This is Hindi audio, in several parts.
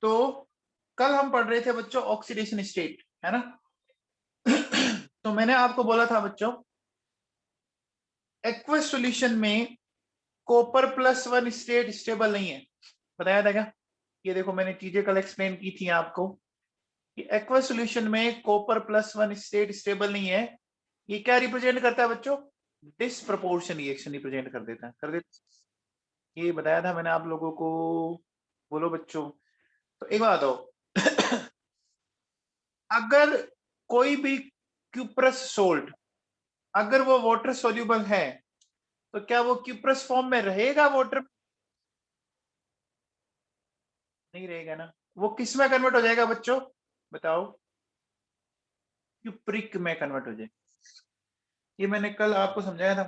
तो कल हम पढ़ रहे थे बच्चों ऑक्सीडेशन स्टेट, है ना। तो मैंने आपको बोला था बच्चों, एक्वस सॉल्यूशन में कॉपर +1 स्टेट स्टेबल नहीं है, बताया था क्या? ये देखो मैंने चीजें कल एक्सप्लेन की थी आपको कि एक्वस सॉल्यूशन में कॉपर +1 स्टेट स्टेबल नहीं है। ये क्या रिप्रेजेंट करता है बच्चों? डिसप्रपोर्शन रिएक्शन रिप्रेजेंट कर देता है, ये बताया था मैंने आप लोगों को। बोलो बच्चों। तो एक बात बताओ, अगर कोई भी क्यूप्रस सोल्ट अगर वो वाटर सोल्यूबल है तो क्या वो क्यूप्रस फॉर्म में रहेगा? वाटर नहीं रहेगा ना। वो किस में कन्वर्ट हो जाएगा बच्चों? बताओ। क्यूप्रिक में कन्वर्ट हो जाएगा। ये मैंने कल आपको समझाया था।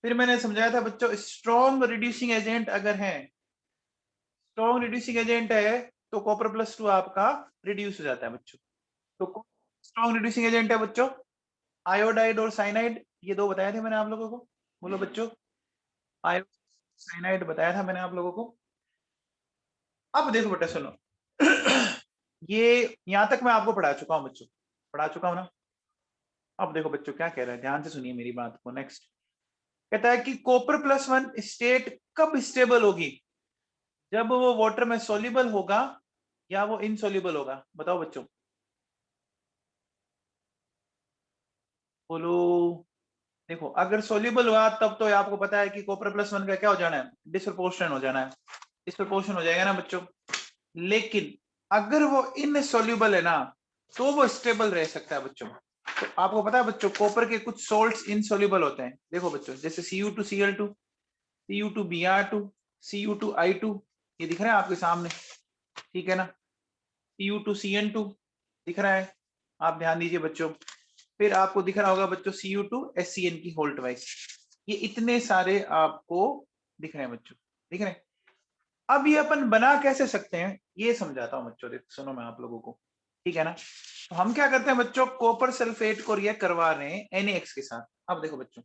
फिर मैंने समझाया था बच्चों, स्ट्रॉन्ग रिड्यूसिंग एजेंट अगर है, स्ट्रॉन्ग रिड्यूसिंग एजेंट है तो कॉपर +2 आपका रिड्यूस हो जाता है बच्चों। तो स्ट्रॉन्ग रिड्यूसिंग एजेंट है बच्चों आयोडाइड और साइनाइड, ये दो बताए थे मैंने आप लोगों को। बोलो बच्चों। आयोडाइड साइनाइड बताया था मैंने आप लोगों को। अब देखो बेटा सुनो, ये यहां तक मैं आपको पढ़ा चुका हूं बच्चों, पढ़ा चुका हूं ना। अब देखो बच्चों क्या कह रहा है, ध्यान से सुनिए मेरी बात को। नेक्स्ट कहता है कि कॉपर +1 स्टेट कब स्टेबल होगी? जब वो वाटर में सोल्यूबल होगा या वो इनसोल्यूबल होगा? बताओ बच्चों। बोलो। देखो अगर सोल्यूबल हुआ तब तो आपको पता है कि कॉपर +1 का क्या हो जाना है? डिसप्रपोर्शन हो जाना है, डिसप्रपोर्शन हो जाएगा ना बच्चों। लेकिन अगर वो इनसोल्यूबल है ना तो वो स्टेबल रह सकता है बच्चों। तो आपको पता है बच्चों, कॉपर के कुछ सोल्ट्स इनसोल्यूबल होते हैं। देखो बच्चों, जैसे Cu2Cl2, Cu2Br2, Cu2I2, ये दिख रहा है आपके सामने, ठीक है ना। Cu2CN2 दिख रहा है, आप ध्यान दीजिए बच्चों। फिर आपको दिख रहा होगा बच्चों Cu2SCN की होल्ट वाइज, ये इतने सारे आपको दिख रहे हैं बच्चों, दिख रहे हैं। अब ये अपन बना कैसे सकते हैं ये समझाता हूं बच्चों, सुनो मैं आप लोगों को, ठीक है ना। तो हम क्या करते हैं बच्चों, कॉपर सल्फेट को रिएक्ट करवा रहे हैं NaX के साथ। अब देखो बच्चों,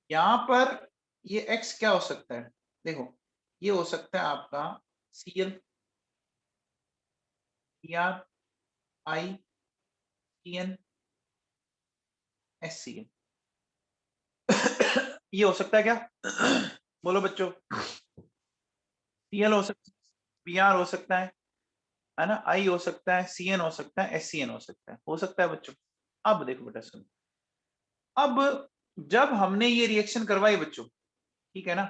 यहां पर ये X क्या हो सकता है? देखो ये हो सकता है आपका Cl, Br, I, CN, SCN। ये हो सकता है क्या? बोलो बच्चों। Cl हो सकता है, Br हो सकता है ना, I हो सकता है, CN हो सकता है, SCN हो सकता है बच्चों। अब देखो बेटा सुनो, अब जब हमने ये रिएक्शन करवाई बच्चों, ठीक है ना,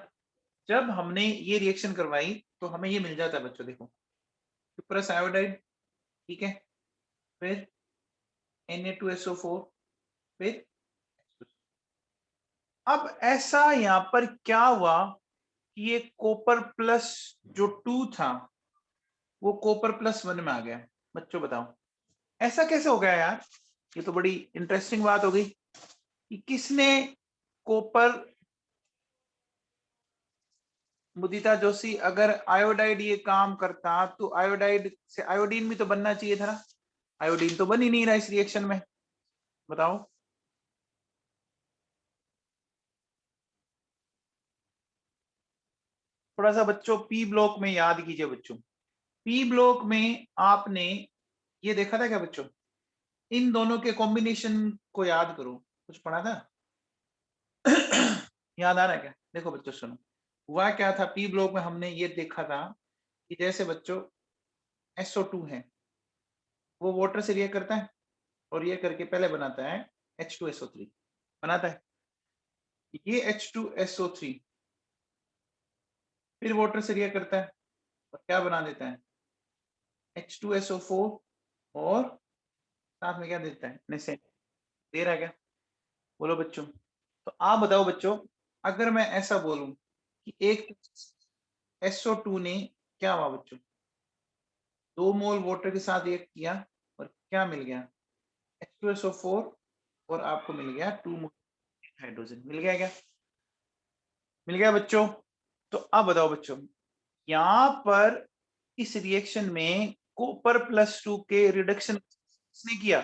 जब हमने ये रिएक्शन करवाई तो हमें ये मिल जाता है बच्चों। देखो क्यूप्रस आयोडाइड, ठीक है, फिर Na2SO4, फिर अब ऐसा यहां पर क्या हुआ कि ये कॉपर प्लस जो 2 था वो कॉपर +1 में आ गया। बच्चों बताओ ऐसा कैसे हो गया यार? ये तो बड़ी इंटरेस्टिंग बात हो गई कि किसने कॉपर, मुदिता जोशी, अगर आयोडाइड ये काम करता तो आयोडाइड से आयोडीन भी तो बनना चाहिए था ना। आयोडीन तो बन ही नहीं रहा इस रिएक्शन में, बताओ। थोड़ा सा बच्चों पी ब्लॉक में याद कीजिए बच्चों, पी ब्लॉक में आपने ये देखा था क्या बच्चों? इन दोनों के कॉम्बिनेशन को याद करो, कुछ पढ़ा था? याद आ रहा है क्या? देखो बच्चों सुनो, हुआ क्या था पी ब्लॉक में, हमने ये देखा था कि जैसे बच्चों SO2 है, वो वाटर से रिएक्ट करता है और ये करके पहले बनाता है H2SO3, बनाता है ये H2SO3, फिर वाटर से रिएक्ट करता है और क्या बना देता है? H2SO4, और साथ में क्या देता है? नेसेन। दे रहा है क्या? बोलो बच्चों। तो आप बताओ बच्चों, अगर मैं ऐसा बोलूं कि एक SO2 ने क्या हुआ बच्चों, 2 मोल वाटर के साथ रिएक्ट किया और क्या मिल गया? H2SO4, और आपको मिल गया 2 मोल हाइड्रोजन। मिल गया क्या? मिल गया बच्चों। तो अब बताओ बच्चों, यहां पर इस रिएक्शन में कॉपर +2 के रिडक्शन किसने किया?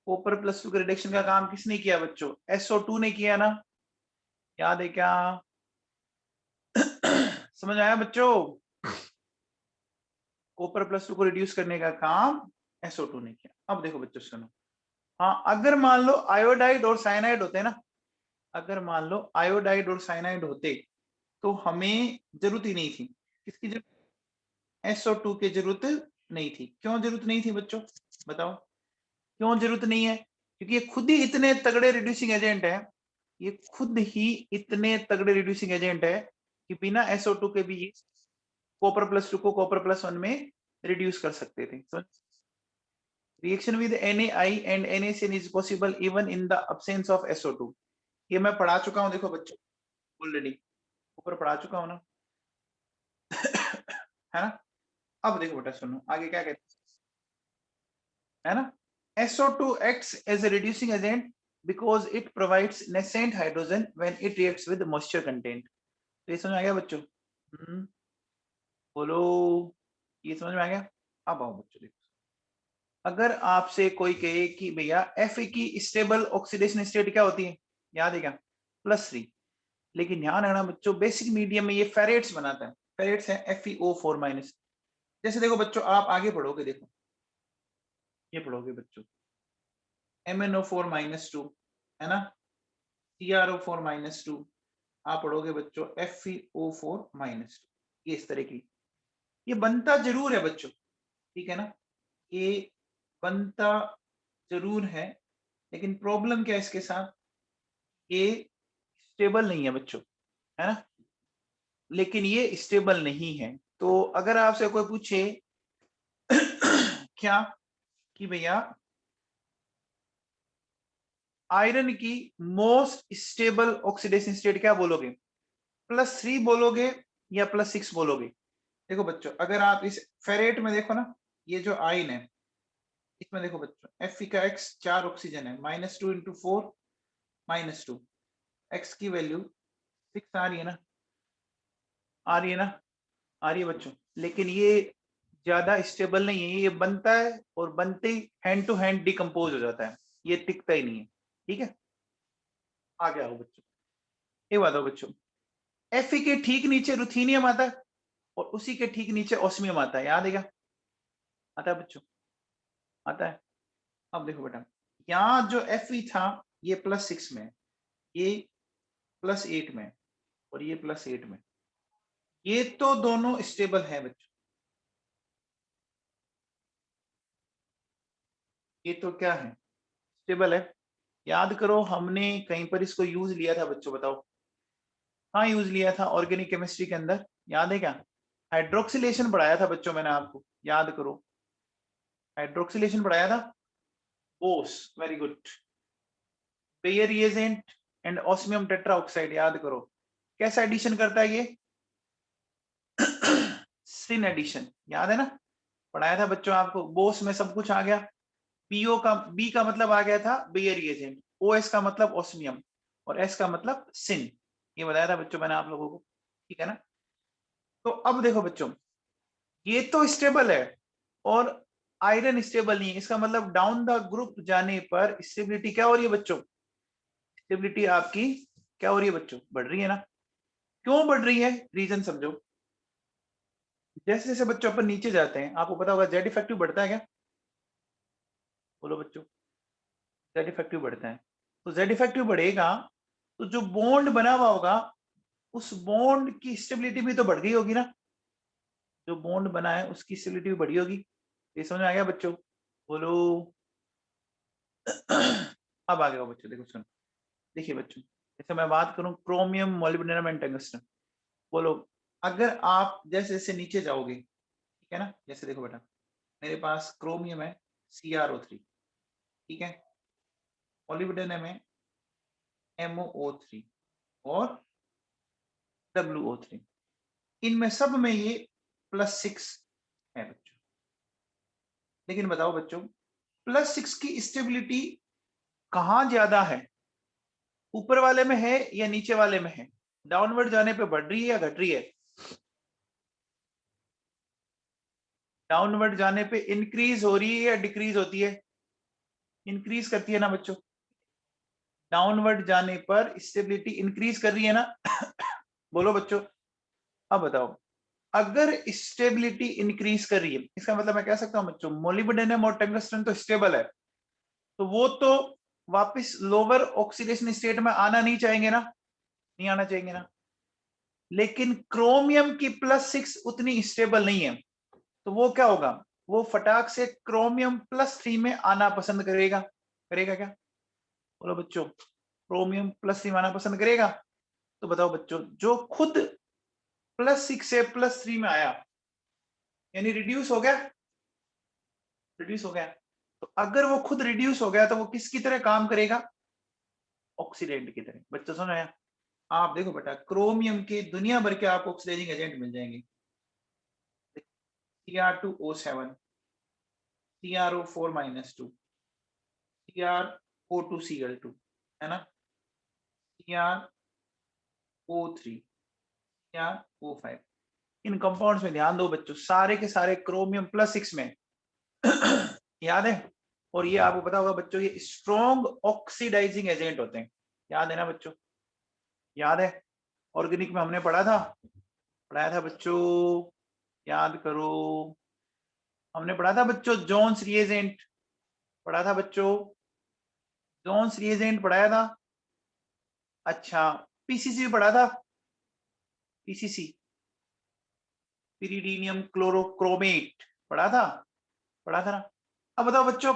कॉपर +2 के रिडक्शन का काम किसने किया बच्चों? SO2 ने किया ना, याद है क्या? समझ आया बच्चों? कॉपर प्लस 2 को रिड्यूस करने का काम SO2 ने किया। अब देखो बच्चों सुनो, हाँ अगर मान लो आयोडाइड और साइनाइड होते ना, अगर मान लो आयोडाइड और साइनाइड होते तो हमें जरूरत ही नहीं थी, किसकी जरूरत, SO2 की जरूरत नहीं थी। क्यों जरूरत नहीं थी बच्चों, बताओ क्यों जरूरत नहीं है? क्योंकि ये खुद ही इतने तगड़े रिड्यूसिंग एजेंट है, ये खुद ही इतने तगड़े रिड्यूसिंग एजेंट है कि बिना SO2 के भी कॉपर प्लस 2 को कॉपर प्लस 1 में रिड्यूस कर सकते थे। so, reaction with NaI and NaCN is possible even in the absence of SO2। ये मैं पढ़ा चुका हूं, देखो बच्चों ऑलरेडी ऊपर पढ़ा चुका हूं ना है ना। अब देखो बेटा सुनो आगे क्या कहते है ना, SO2 acts as a reducing agent because it provides nascent hydrogen when it reacts with moisture content। तो ये समझ में आ गया बच्चों? बोलो, ये समझ में आ गया? अब आओ बच्चों देखो, अगर आपसे कोई कहे कि भैया Fe की स्टेबल ऑक्सीडेशन स्टेट क्या होती है, याद है क्या, +3। लेकिन ध्यान रखना बच्चों, बेसिक मीडियम में ये फेरेट्स बनाता है, फेरेट्स है FeO4-। जैसे देखो बच्चों आप आगे पढ़ोगे, देखो ये पढ़ोगे बच्चों MnO4-2 है ना, CrO4-2, आप पढ़ोगे बच्चों FeO4-2, ये इस तरह की, ये बनता जरूर है बच्चों, ठीक है ना, ये बनता जरूर है, लेकिन प्रॉब्लम क्या है इसके साथ, ये स्टेबल नहीं है बच्चों, है ना, लेकिन ये स्टेबल नहीं है। तो अगर आपसे कोई पूछे क्या कि भैया आयरन की मोस्ट स्टेबल ऑक्सीडेशन स्टेट क्या बोलोगे, +3 बोलोगे या +6 बोलोगे? देखो बच्चों अगर आप इस फेरेट में देखो ना, ये जो आयन है इसमें देखो बच्चों Fe का X 4 ऑक्सीजन है, -2 × 4 -2, X की वैल्यू 6 आ रही है ना, आ रही है ना, आ रही है बच्चों, लेकिन ये ज्यादा स्टेबल नहीं है, ये बनता है और बनते ही हैंड टू हैंड डिकम्पोज हो जाता है, ये टिकता ही नहीं है, ठीक है। आगे आओ बच्चों, ये बात हो बच्चों, Fe के ठीक नीचे रुथीनियम आता है और उसी के ठीक नीचे ऑस्मियम आता है, याद है क्या, आता है बच्चों, आता है। अब देखो बेटा यहाँ जो Fe था ये +6 में, ये +8 में और ये +8 में, ये तो दोनों स्टेबल है बच्चों, ये तो क्या है, स्टेबल है। याद करो हमने कहीं पर इसको यूज लिया था बच्चों, बताओ, हाँ यूज लिया था ऑर्गेनिक केमिस्ट्री के अंदर, याद है क्या, हाइड्रोक्सिलेशन पढ़ाया था बच्चों मैंने आपको, याद करो हाइड्रोक्सिलेशन पढ़ाया था, boss, very good, Baeyer reagent and osmium tetroxide, याद करो कैसा एडिशन करता है ये सिन एडिशन, याद है ना, पढ़ाया था बच्चों आपको, बोस में सब कुछ आ गया, पीओ का बी का मतलब आ गया था बेयर रिएजेंट, ओएस का मतलब ऑस्मियम और एस का मतलब सिन, ये बताया था बच्चों मैंने आप लोगों को, ठीक है ना। तो अब देखो बच्चों ये तो स्टेबल है और आयरन स्टेबल नहीं है, इसका मतलब डाउन द ग्रुप जाने पर स्टेबिलिटी क्या हो रही है बच्चों, स्टेबिलिटी आपकी क्या हो रही है बच्चों, बढ़ रही है ना। क्यों बढ़ रही है, रीजन समझो, जैसे जैसे बच्चों अपन नीचे जाते हैं आपको पता होगा जेड इफेक्टिव बढ़ता है क्या, बोलो बच्चों, जेड इफेक्टिव बढ़ता है, तो जेड इफेक्टिव बढ़ेगा तो जो बॉन्ड बना हुआ होगा उस बॉन्ड की स्टेबिलिटी भी तो बढ़ गई होगी ना, जो बॉन्ड बना है उसकी स्टेबिलिटी भी बढ़ी होगी, ये समझ में आ गया बच्चों, बोलो अब आ गया बच्चों, देखो सुनो, देखिए बच्चों जैसे मैं बात करूं क्रोमियम मोलिब्डेनम एंड टंगस्टन, बोलो अगर आप जैसे जैसे नीचे जाओगे, ठीक है ना, जैसे देखो बेटा मेरे पास क्रोमियम है CrO3, ठीक है, मोलिब्डेनम है MoO3 और WO3, इनमें सब में ये +6 है बच्चों, लेकिन बताओ बच्चों +6 की स्टेबिलिटी कहां ज्यादा है, ऊपर वाले में है या नीचे वाले में है, डाउनवर्ड जाने पे बढ़ रही है या घट रही है, डाउनवर्ड जाने पे इंक्रीज हो रही है या डिक्रीज होती है, इंक्रीज करती है ना बच्चों, डाउनवर्ड जाने पर स्टेबिलिटी इंक्रीज कर रही है ना बोलो बच्चों, अब बताओ अगर स्टेबिलिटी इंक्रीज कर रही है, इसका मतलब मैं कह सकता हूं बच्चों मोलिब्डेनम और टंगस्टन तो स्टेबल है, तो वो तो वापस लोअर ऑक्सीडेशन स्टेट में आना नहीं चाहेंगे ना, नहीं आना चाहेंगे ना। लेकिन क्रोमियम की +6 उतनी स्टेबल नहीं है, तो वो क्या होगा, वो फटाक से क्रोमियम +3 में आना पसंद करेगा। करेगा क्या, बोलो बच्चों, क्रोमियम +3 में आना पसंद करेगा। तो बताओ बच्चों, जो खुद +6 से +3 में आया, यानी रिड्यूस हो गया, रिड्यूस हो गया। तो अगर वो खुद रिड्यूस हो गया तो वो किसकी तरह काम करेगा, ऑक्सीडेंट की तरह। बच्चों सुनो यार, आप देखो बेटा, क्रोमियम के दुनिया भर के आपको ऑक्सीडाइजिंग एजेंट मिल जाएंगे, Cr2O7, CrO4-2, CrO2Cl2, है ना, CrO3, CrO5। इन कंपाउंड्स में ध्यान दो बच्चों, सारे के सारे क्रोमियम +6 में याद है। और ये आपको पता होगा बच्चों, ये स्ट्रॉन्ग ऑक्सीडाइजिंग एजेंट होते हैं, याद है ना बच्चों, याद है। ऑर्गेनिक में हमने पढ़ाया था बच्चों, याद करो, हमने पढ़ा था बच्चों जोन्स रिएजेंट, पढ़ा था बच्चों, जोन्स रिएजेंट पढ़ाया था। अच्छा, पीसीसी पढ़ा था, पीसीसी, पिरिडीनियम क्लोरोक्रोमेट पढ़ा था ना। अब बताओ बच्चों,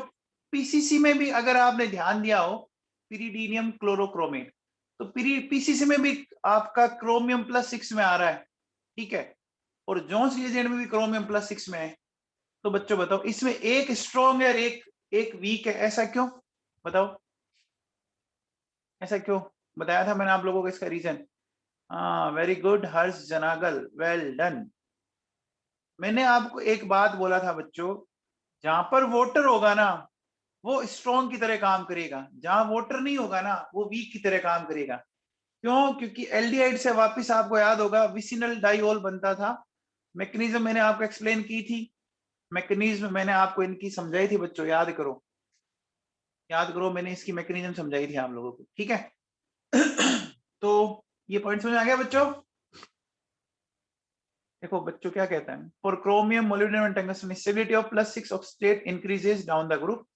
पीसीसी में भी अगर आपने ध्यान दिया हो, पिरिडीनियम क्लोरोक्रोमेट, तो पीसीसी में भी आपका क्रोमियम +6 में आ रहा है, ठीक है, और जोन्स रिएजेंट में भी क्रोमियम +6 में है। तो बच्चों बताओ, इसमें एक स्ट्रॉन्ग है और एक वीक है, ऐसा क्यों, बताओ ऐसा क्यों, बताया था मैंने आप लोगों को इसका रीजन। हाँ, वेरी गुड हर्ष जनागल, वेल डन। मैंने आपको एक बात बोला था बच्चों, जहां पर वोटर होगा ना वो स्ट्रॉन्ग की तरह काम करेगा, जहां वोटर नहीं होगा ना वो वीक की तरह काम करेगा। क्यों, क्योंकि एल्डिहाइड से वापस आपको याद होगा विसिनल डाइओल बनता था। मैकेनिज्म मैंने आपको एक्सप्लेन की थी, मैकेनिज्म मैंने आपको इनकी समझाई थी बच्चों, याद करो, याद करो, मैंने इसकी मैकेनिज्म समझाई थी आप लोगों को, ठीक है। तो ये पॉइंट समझ आ गया बच्चों। देखो बच्चों क्या कहता है, for chromium molybdenum and tungsten stability of +6 oxidate increases down the group.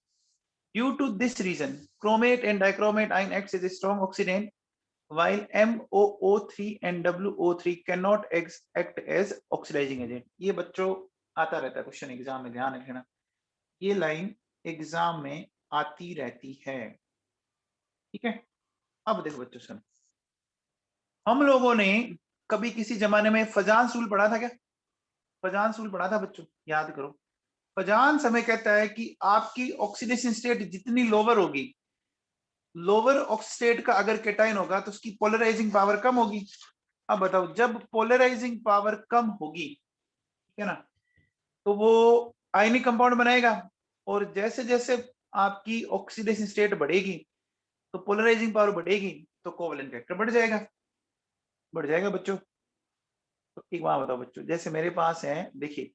Due to this reason, chromate and dichromate ion acts as a strong oxidant, while MOO3 and WO3 cannot act as oxidizing agent. ये बच्चों आता रहता है क्वेश्चन एग्जाम में, ध्यान रखना, ये लाइन एग्जाम में आती रहती है, ठीक है। अब देखो बच्चों सुनो, हम लोगों ने कभी किसी जमाने में फजान रूल पढ़ा था क्या, फजान रूल पढ़ा था बच्चों, याद करो। फजान समय कहता है कि आपकी ऑक्सीडेशन स्टेट जितनी लोअर होगी, लोअर ऑक्सीडेट का अगर केटाइन होगा तो उसकी पोलराइजिंग पावर कम होगी। अब बताओ, जब पोलराइजिंग पावर कम होगी, ठीक है ना, तो वो आयनिक कंपाउंड बनाएगा, और जैसे जैसे आपकी ऑक्सीडेशन स्टेट बढ़ेगी तो पोलराइजिंग पावर बढ़ेगी, तो कोवेलेंट कैरेक्टर बढ़ जाएगा बच्चों। तो एक बात बताओ बच्चों, जैसे मेरे पास है, देखिए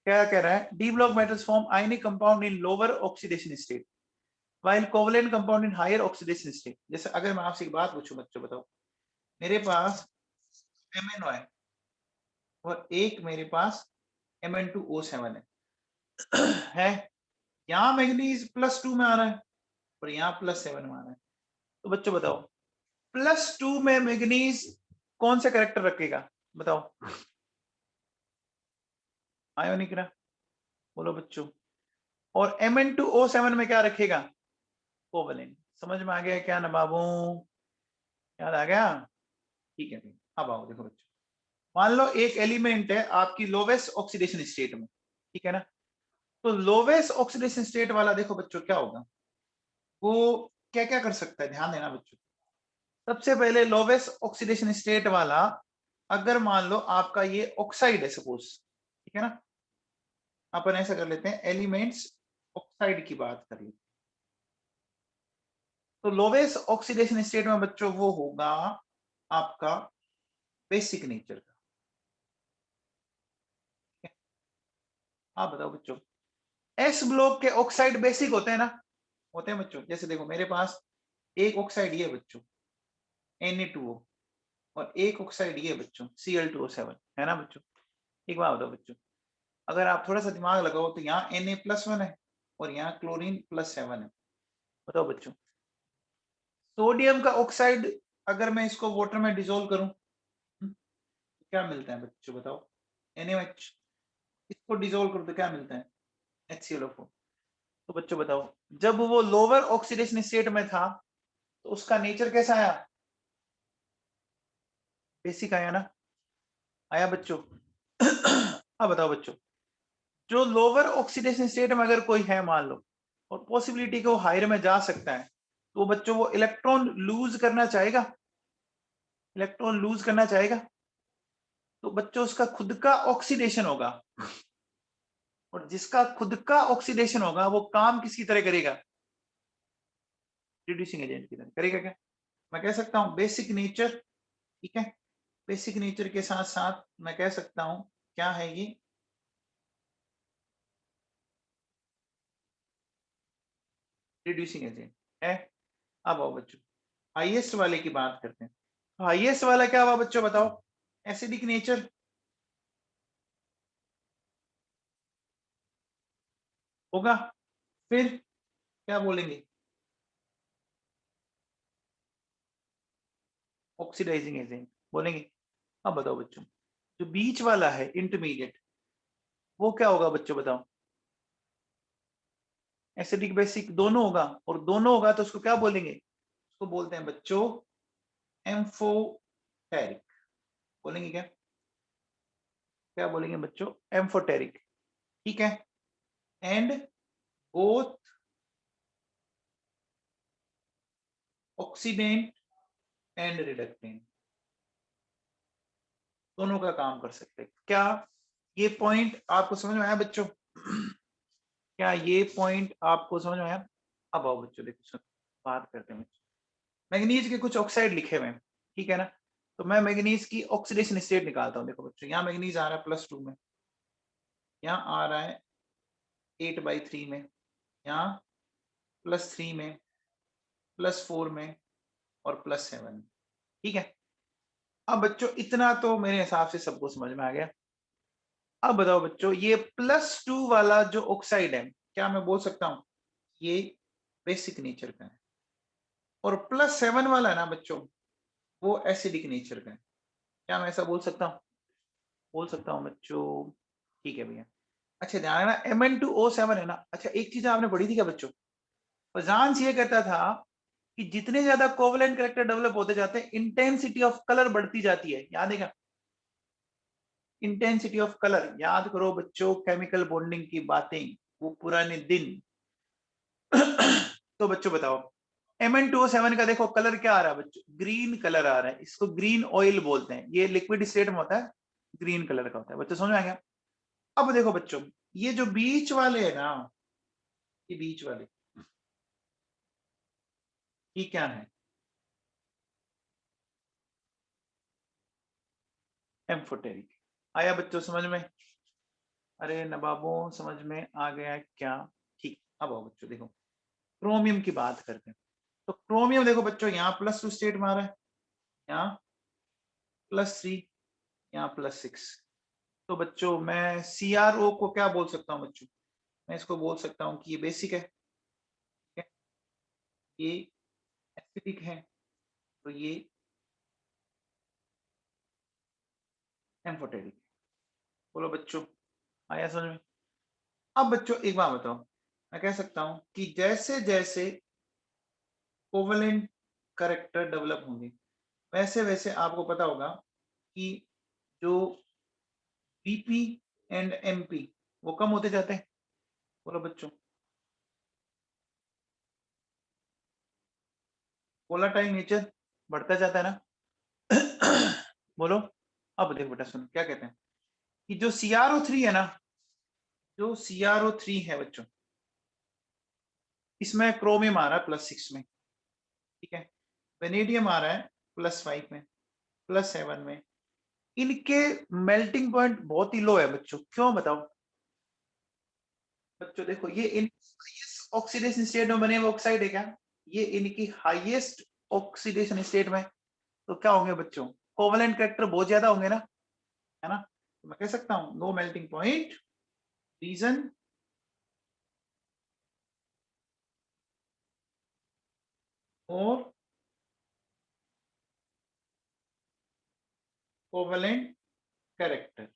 क्या कह रहा है, d block metals form ionic compound in lower oxidation state while covalent compound in higher oxidation state। जैसे अगर मैं आपसे एक बात पूछूं बच्चों, बताओ, मेरे पास MnO है और एक मेरे पास Mn2O7 है यहाँ मैग्नीज +2 में आ रहा है और यहाँ +7 में आ रहा है। तो बच्चों बताओ, +2 में मैग्नीज कौन सा कैरेक्टर रखेगा, बताओ, आयोनिक ना, बोलो बच्चों। और Mn2O7 में क्या रखेगा, कोवेलेंट। समझ में आ गया क्या ना बाबू, याद आ गया, ठीक है। अब आओ देखो बच्चों, मान लो एक एलिमेंट है आपकी लोवेस्ट ऑक्सीडेशन स्टेट में, ठीक है ना, तो लोवेस्ट ऑक्सीडेशन स्टेट वाला देखो बच्चों क्या होगा, वो क्या क्या कर सकता है, ध्यान देना बच्चों। सबसे पहले लोवेस्ट ऑक्सीडेशन स्टेट वाला, अगर मान लो आपका ये ऑक्साइड है सपोज, ठीक है ना, अपन ऐसा कर लेते हैं, एलिमेंट्स ऑक्साइड की बात कर लेते हैं, तो लोवेस्ट ऑक्सीडेशन स्टेट में बच्चों वो होगा आपका बेसिक नेचर का। आप बताओ बच्चों, एस ब्लॉक के ऑक्साइड बेसिक होते हैं ना, होते हैं बच्चों। जैसे देखो मेरे पास एक ऑक्साइड ये बच्चों Na2O, और एक ऑक्साइड ये बच्चों Cl2O7, है ना बच्चों। एक बात बताओ बच्चों, अगर आप थोड़ा सा दिमाग लगाओ तो यहाँ Na+1 है और यहाँ क्लोरीन +7 है। बताओ बच्चों, सोडियम का ऑक्साइड अगर मैं इसको वाटर में डिसोल्व करूं तो क्या मिलता है बच्चों, बताओ। NaOH, इसको डिसोल्व करो तो क्या मिलता है, HClO4। तो बच्चों बताओ, जब वो लोअर ऑक्सीडेशन स्टेट में था तो उसका नेचर कैसा आया, बेसिक आया ना, आया बच्चों। अब बताओ बच्चों, जो लोअर ऑक्सीडेशन स्टेट में अगर कोई है मान लो, और पॉसिबिलिटी को हायर में जा सकता है, तो बच्चों वो इलेक्ट्रॉन लूज करना चाहेगा, इलेक्ट्रॉन लूज करना चाहेगा, तो बच्चों उसका खुद का ऑक्सीडेशन होगा, और जिसका खुद का ऑक्सीडेशन होगा वो काम किसकी तरह करेगा, रिड्यूसिंग एजेंट की तरह करेगा। क्या मैं कह सकता हूं, बेसिक नेचर, ठीक है, बेसिक नेचर के साथ साथ मैं कह सकता हूं क्या है ये, रिड्यूसिंग एजेंट है। अब आओ बच्चों, हाईएस्ट वाले की बात करते हैं। हाईएस्ट वाला क्या हुआ बच्चों, बताओ, एसिडिक नेचर, होगा। फिर क्या बोलेंगे, ऑक्सीडाइजिंग एजेंट बोलेंगे। अब बताओ बच्चों, जो बीच वाला है इंटरमीडिएट, वो क्या होगा बच्चों, बताओ। एसिडिक बेसिक दोनों होगा, और दोनों होगा तो उसको क्या बोलेंगे, उसको बोलते हैं बच्चों एम्फोटेरिक, बोलेंगे क्या, क्या बोलेंगे बच्चों, एम्फोटेरिक, ठीक है। And both oxidant and reductant, दोनों का काम कर सकते हैं। क्या ये पॉइंट आपको समझ में आया बच्चों, क्या ये पॉइंट आपको समझ में आया। अब आओ बच्चों, देखो बात करते हैं बच्चों, मैग्नीज के कुछ ऑक्साइड लिखे हुए हैं, ठीक है ना, तो मैं मैग्नीज की ऑक्सीडेशन स्टेट निकालता हूं। देखो बच्चों, यहाँ मैग्नीज आ रहा है +2 में, यहाँ आ रहा है 8/3 में, यहाँ +3 में, +4 में, और +7 में, ठीक है। अब बच्चों इतना तो मेरे हिसाब से सबको समझ में आ गया। अब बताओ बच्चों, ये +2 वाला जो ऑक्साइड है, क्या मैं बोल सकता हूं ये बेसिक नेचर का है, और +7 वाला है ना बच्चों, वो एसिडिक नेचर का है। क्या मैं ऐसा बोल सकता हूँ, बोल सकता हूँ बच्चों, ठीक है भैया। अच्छा ध्यान रखना, Mn2O7 है ना। अच्छा एक चीज आपने पढ़ी थी क्या बच्चों, फजान्स ये कहता था कि जितने ज्यादा कोवलेंट कैरेक्टर डेवलप होते जाते हैं, इंटेंसिटी ऑफ कलर बढ़ती जाती है, याद है क्या, इंटेंसिटी ऑफ कलर, याद करो बच्चों केमिकल बॉन्डिंग की बातें, वो पुराने दिन। तो बच्चों बताओ, Mn2O7 का देखो कलर क्या आ रहा है बच्चों, ग्रीन कलर आ रहा है, इसको ग्रीन ऑयल बोलते हैं, ये लिक्विड स्टेट में होता है, ग्रीन कलर का होता है, बच्चों समझ में आ गया। अब देखो बच्चों, ये जो बीच वाले है ना, ये बीच वाले, ये क्या है, एम्फोटेरिक। आया बच्चों समझ में, अरे नवाबों समझ में आ गया क्या, ठीक। अब आओ बच्चों देखो, क्रोमियम की बात करते हैं। तो क्रोमियम देखो बच्चों, यहाँ +2 स्टेट में आ रहा है, यहाँ +3, यहाँ +6। तो बच्चों मैं CRO को क्या बोल सकता हूँ बच्चों, मैं इसको बोल सकता हूँ कि ये बेसिक है, ठीक है? ये एसिडिक है, तो ये एम्फोटेरिक। बोलो बच्चों, आया समझ में। अब बच्चों एक बात बताओ, मैं कह सकता हूं कि जैसे जैसे कोवेलेंट कैरेक्टर डेवलप होंगे, वैसे वैसे आपको पता होगा कि जो BP एंड MP वो कम होते जाते हैं। बोलो बच्चों, वोलाटाइल नेचर बढ़ता जाता है ना। बोलो। अब देखो बेटा सुनो क्या कहते हैं, कि जो CrO3 है ना, जो CrO3 है बच्चों, इसमें क्रोमियम आ रहा है +6 में, ठीक है, वेनेडियम आ रहा है +5 में, +7 में। इनके मेल्टिंग पॉइंट बहुत ही लो है बच्चों, क्यों बताओ। बच्चों देखो, ये इन ऑक्सीडेशन स्टेट में बने हुए ऑक्साइड है क्या, ये इनकी हाईएस्ट ऑक्सीडेशन स्टेट में, तो क्या होंगे बच्चों, कोवेलेंट कैरेक्टर बहुत ज्यादा होंगे ना, है ना। तो मैं कह सकता हूं नो मेल्टिंग पॉइंट, रीजन और कोवेलेंट कैरेक्टर।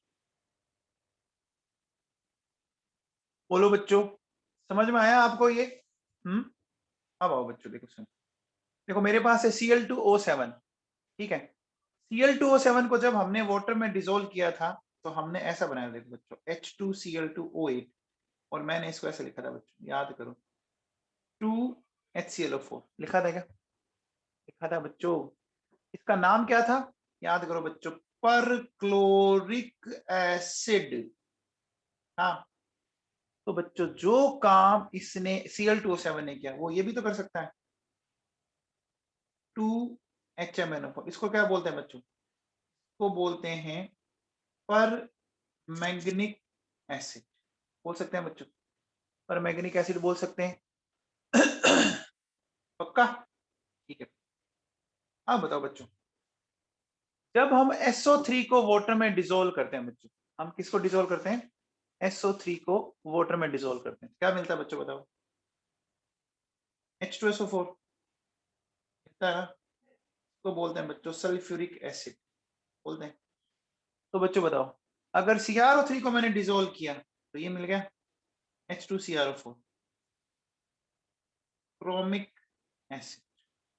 बोलो बच्चों, समझ में आया आपको ये? अब आओ बच्चों, देखो सुनो, देखो मेरे पास है Cl2O7, ठीक है। Cl2O7 को जब हमने वाटर में डिसोल्व किया था तो हमने ऐसा बनाया, देखो बच्चों, H2Cl2O8, और मैंने इसको ऐसे लिखा था बच्चों, याद करो, 2HClO4 लिखा था क्या? लिखा था बच्चों। इसका नाम क्या था? याद करो बच्चों, परक्लोरिक एसिड। हाँ, तो बच्चों जो काम इसने Cl2O7 ने किया वो ये भी तो कर सकता है, 2HMnO4। इसको क्या बोलते हैं बच्चों? इसको बोलते हैं पर मैंगनिक एसिड, बोल सकते हैं बच्चों, पर मैंगनिक एसिड बोल सकते हैं। पक्का? ठीक है। अब बताओ बच्चों, जब हम SO3 को वाटर में डिसोल्व करते हैं बच्चों, हम किसको डिसोल्व करते हैं? SO3 को वाटर में डिसोल्व करते हैं, क्या मिलता है बच्चों बताओ? H2SO4 मिलता है ना? तो बोलते हैं बच्चों सल्फ्यूरिक एसिड, बोलते हैं। तो बच्चों बताओ, अगर CrO3 को मैंने डिसोल्व किया तो ये मिल गया H2CrO4, क्रोमिक एसिड।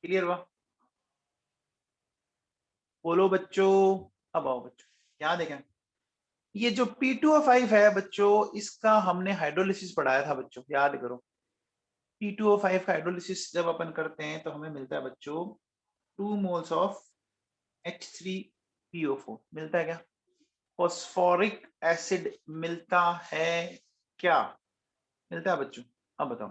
क्लियर हुआ? बोलो बच्चों। अब आओ बच्चों, याद है क्या? ये जो P2O5 है बच्चों, इसका हमने हाइड्रोलिसिस पढ़ाया था बच्चों, याद करो। P2O5 का हाइड्रोलिसिस जब अपन करते हैं तो हमें मिलता है बच्चों 2 मोल्स ऑफ H3PO4 मिलता है क्या? फॉस्फोरिक एसिड मिलता है क्या? मिलता है बच्चों। अब बताओ,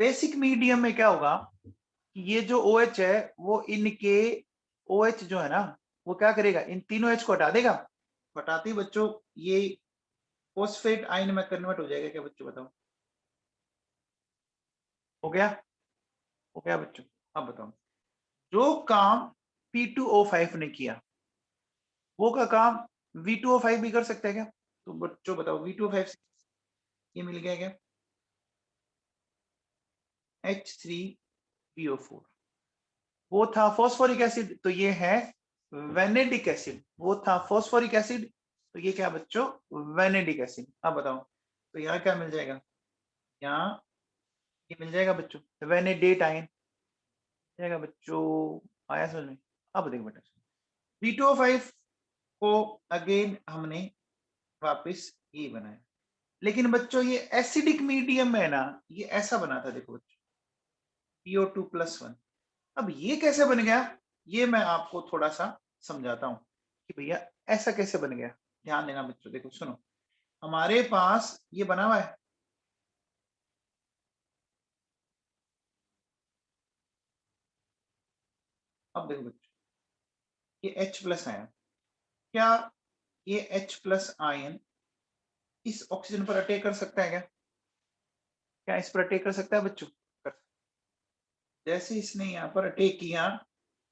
बेसिक मीडियम में क्या होगा कि ये जो OH है वो इनके OH जो है ना, वो क्या करेगा, इन तीनों H को हटा देगा। हटाते ही बच्चों ये फॉस्फेट आयन में कन्वर्ट हो जाएगा क्या बच्चों बताओ? हो गया? हो गया बच्चों? अब बताओ, जो काम P2O5 ने किया वो का काम V2O5 भी कर सकते हैं क्या? तो बच्चों बताओ, V2O5 से ये मिल गया क्या? H3PO4, वो था फॉस्फोरिक एसिड, तो ये है वेनेडिक एसिड। वो था फॉस्फोरिक एसिड, तो ये क्या बच्चों? वेनेडिक एसिड। अब बताओ, तो यहाँ क्या मिल जाएगा? यहाँ ये मिल जाएगा बच्चों वेनेडेट आयन जाएगा बच्चों। आया समझ में? अब देखो बेटा, V2O5 को अगेन हमने वापस ये बनाया, लेकिन बच्चों ये एसिडिक मीडियम में है ना, ये ऐसा बना था, देखो बच्चों, PO2+1। अब ये कैसे बन गया, ये मैं आपको थोड़ा सा समझाता हूं कि भैया ऐसा कैसे बन गया। ध्यान देना बच्चों, देखो सुनो, हमारे पास ये बना हुआ है, अब देखो बच्चों, ये H+ आयन, क्या ये H+ आयन इस ऑक्सीजन पर अटैक कर सकता है क्या? क्या इस पर अटैक कर सकता है बच्चों? जैसे इसने यहाँ पर अटैक किया,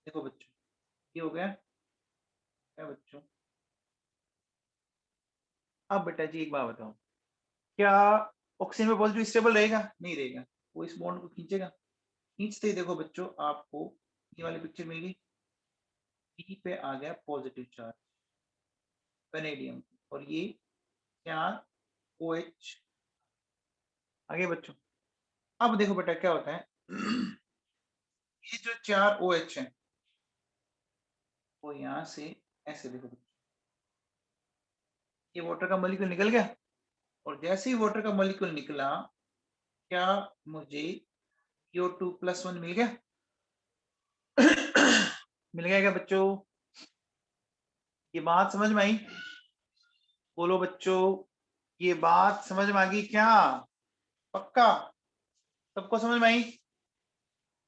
देखो बच्चों, ये हो गया क्या बच्चों? अब बेटा जी एक बात बताओ, क्या ऑक्सीजन में पॉजिटिव स्टेबल रहेगा? नहीं रहेगा, वो इस बॉन्ड को खींचेगा। खींचते ही देखो बच्चों, आपको ये वाली पिक्चर मिली, ई पे आ गया पॉजिटिव चार्ज वेनेडियम, और ये 4 OH आगे बच्चों। अब देखो बेटा क्या होता है, ये जो 4 OH है वो यहाँ से ऐसे, देखो बच्चों, ये वाटर का मॉलिक्यूल निकल गया, और जैसे ही वाटर का मॉलिक्यूल निकला, क्या मुझे CO2+1 मिल गया? मिल गया क्या बच्चों? ये बात समझ में आई? बोलो बच्चों, ये बात समझ में आ गई क्या? पक्का सबको समझ में आई?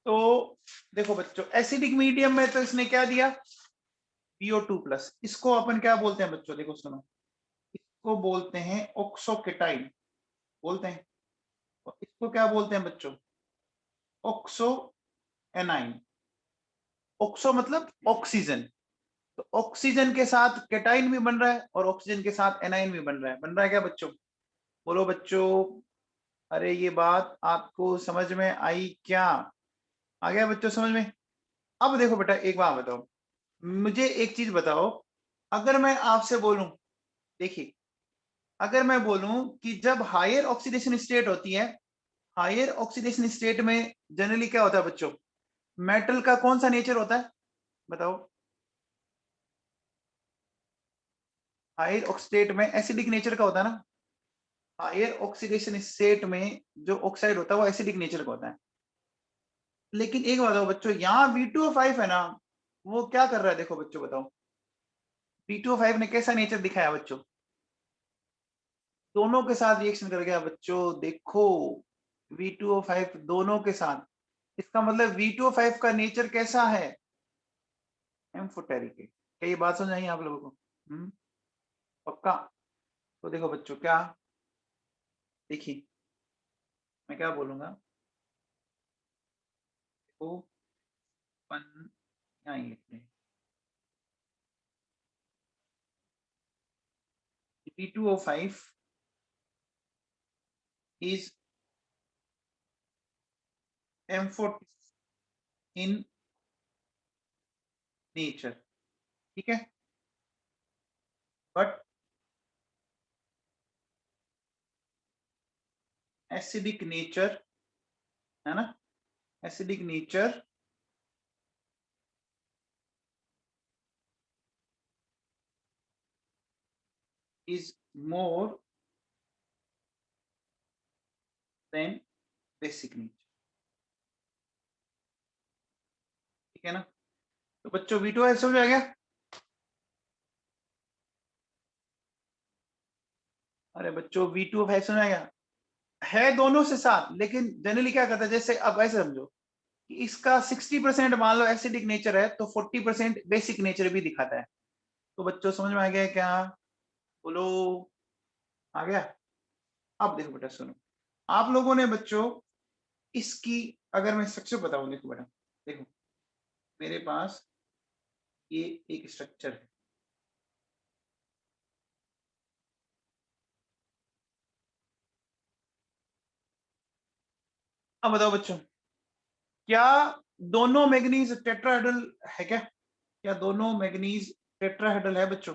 तो देखो बच्चों, एसिडिक मीडियम में तो इसने क्या दिया? PO2+। इसको अपन क्या बोलते हैं बच्चों? देखो सुनो, इसको बोलते हैं ऑक्सोकेटाइन, बोलते हैं। और इसको क्या बोलते हैं बच्चों? Oxo A9. ऑक्सो मतलब ऑक्सीजन, तो ऑक्सीजन के साथ कैटाइन भी बन रहा है और ऑक्सीजन के साथ एनाइन भी बन रहा है क्या बच्चों? बोलो बच्चों, अरे ये बात आपको समझ में आई क्या? आ गया बच्चों समझ में? अब देखो बेटा, एक बात बताओ, मुझे एक चीज बताओ, अगर मैं आपसे बोलूं, देखिए, अगर मैं बोलूं कि जब हायर ऑक्सीडेशन स्टेट होती है, हायर ऑक्सीडेशन स्टेट में जनरली क्या होता है बच्चों? मेटल का कौन सा नेचर होता है बताओ? हायर ऑक्सीडेट में एसिडिक नेचर का होता है ना? हायर ऑक्सीडेशन स्टेट में जो ऑक्साइड होता है वो एसिडिक नेचर का होता है। लेकिन एक बात बताओ बच्चों, यहाँ V2O5 है ना, वो क्या कर रहा है? देखो बच्चों बताओ, V2O5 ने कैसा नेचर दिखाया बच्चों? दोनों के साथ रिएक्शन कर गया बच्चों। देखो V2O5 दोनों के साथ, इसका मतलब V2O5 का नेचर कैसा है? एम्फोटेरिक है। क्या ये बात समझ आई आप लोगों को? पक्का? तो देखो बच्चों, क्या देखिए, मैं क्या बोलूंगा, तो अपन यहाँ ही लिखते हैं, V2O5 is amphoteric in nature, ठीक है, बट एसिडिक नेचर, है ना, acidic nature is more than basic nature, ठीक है ना? तो बच्चों V2O5 समझ आ गया? अरे बच्चों V2O5 समझ आ गया? है दोनों से साथ, लेकिन जनरली क्या करता है, जैसे अब ऐसे समझो कि इसका 60% मान लो एसिडिक नेचर है, तो 40% बेसिक नेचर भी दिखाता है। तो बच्चों समझ में आ गया क्या? बोलो, आ गया? अब देखो बेटा सुनो, आप लोगों ने बच्चों इसकी, अगर मैं स्ट्रक्चर बताऊं, देखो बेटा, देखो मेरे पास ये एक स्ट्रक्चर है, अब बताओ बच्चों, क्या दोनों मैग्नीज टेट्राहेड्रल है क्या? क्या दोनों मैग्नीज टेट्राहेड्रल है बच्चों?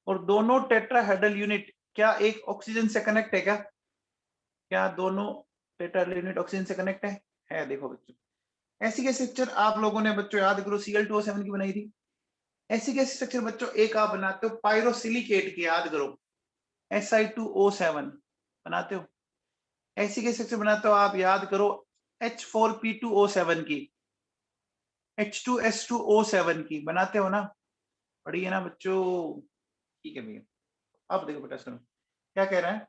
और दोनों टेट्राहेड्रल यूनिट क्या एक ऑक्सीजन से कनेक्ट है क्या? क्या दोनों टेट्राहेड्रल यूनिट ऑक्सीजन से कनेक्ट है? देखो बच्चों, ऐसी कैसी स्ट्रक्चर आप लोगों ने बच्चों याद करो Cl2O7 की बनाई थी। ऐसी कैसी स्ट्रक्चर बच्चों एक आप बनाते हो पायरोसिलिकेट की, याद करो Si2O7 बनाते हो। ऐसी कैसी स्ट्रक्चर बनाते हो आप, याद करो H4P2O7 की, H2S2O7 की बनाते हो ना? पढ़ी है ना बच्चों? ठीक है भैया। अब देखो बेटा सुनो, क्या कह रहा है,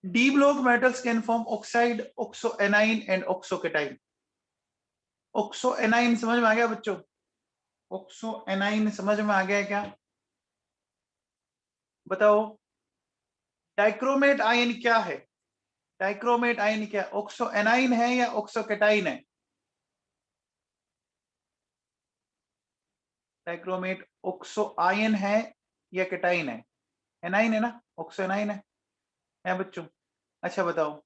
d block metals can form oxide, oxoanion and oxocation. Oxoanion समझ में आ गया बच्चों? ऑक्सोएनाइन समझ में आ गया है क्या? बताओ, डाइक्रोमेट आयन क्या है? डाइक्रोमेट आयन क्या, ऑक्सोएनाइन है या ऑक्सोकेटाइन है? डाइक्रोमेट ऑक्सो आयन है या केटाइन है? एनाइन है ना, ऑक्सोएनाइन है बच्चों? अच्छा बताओ,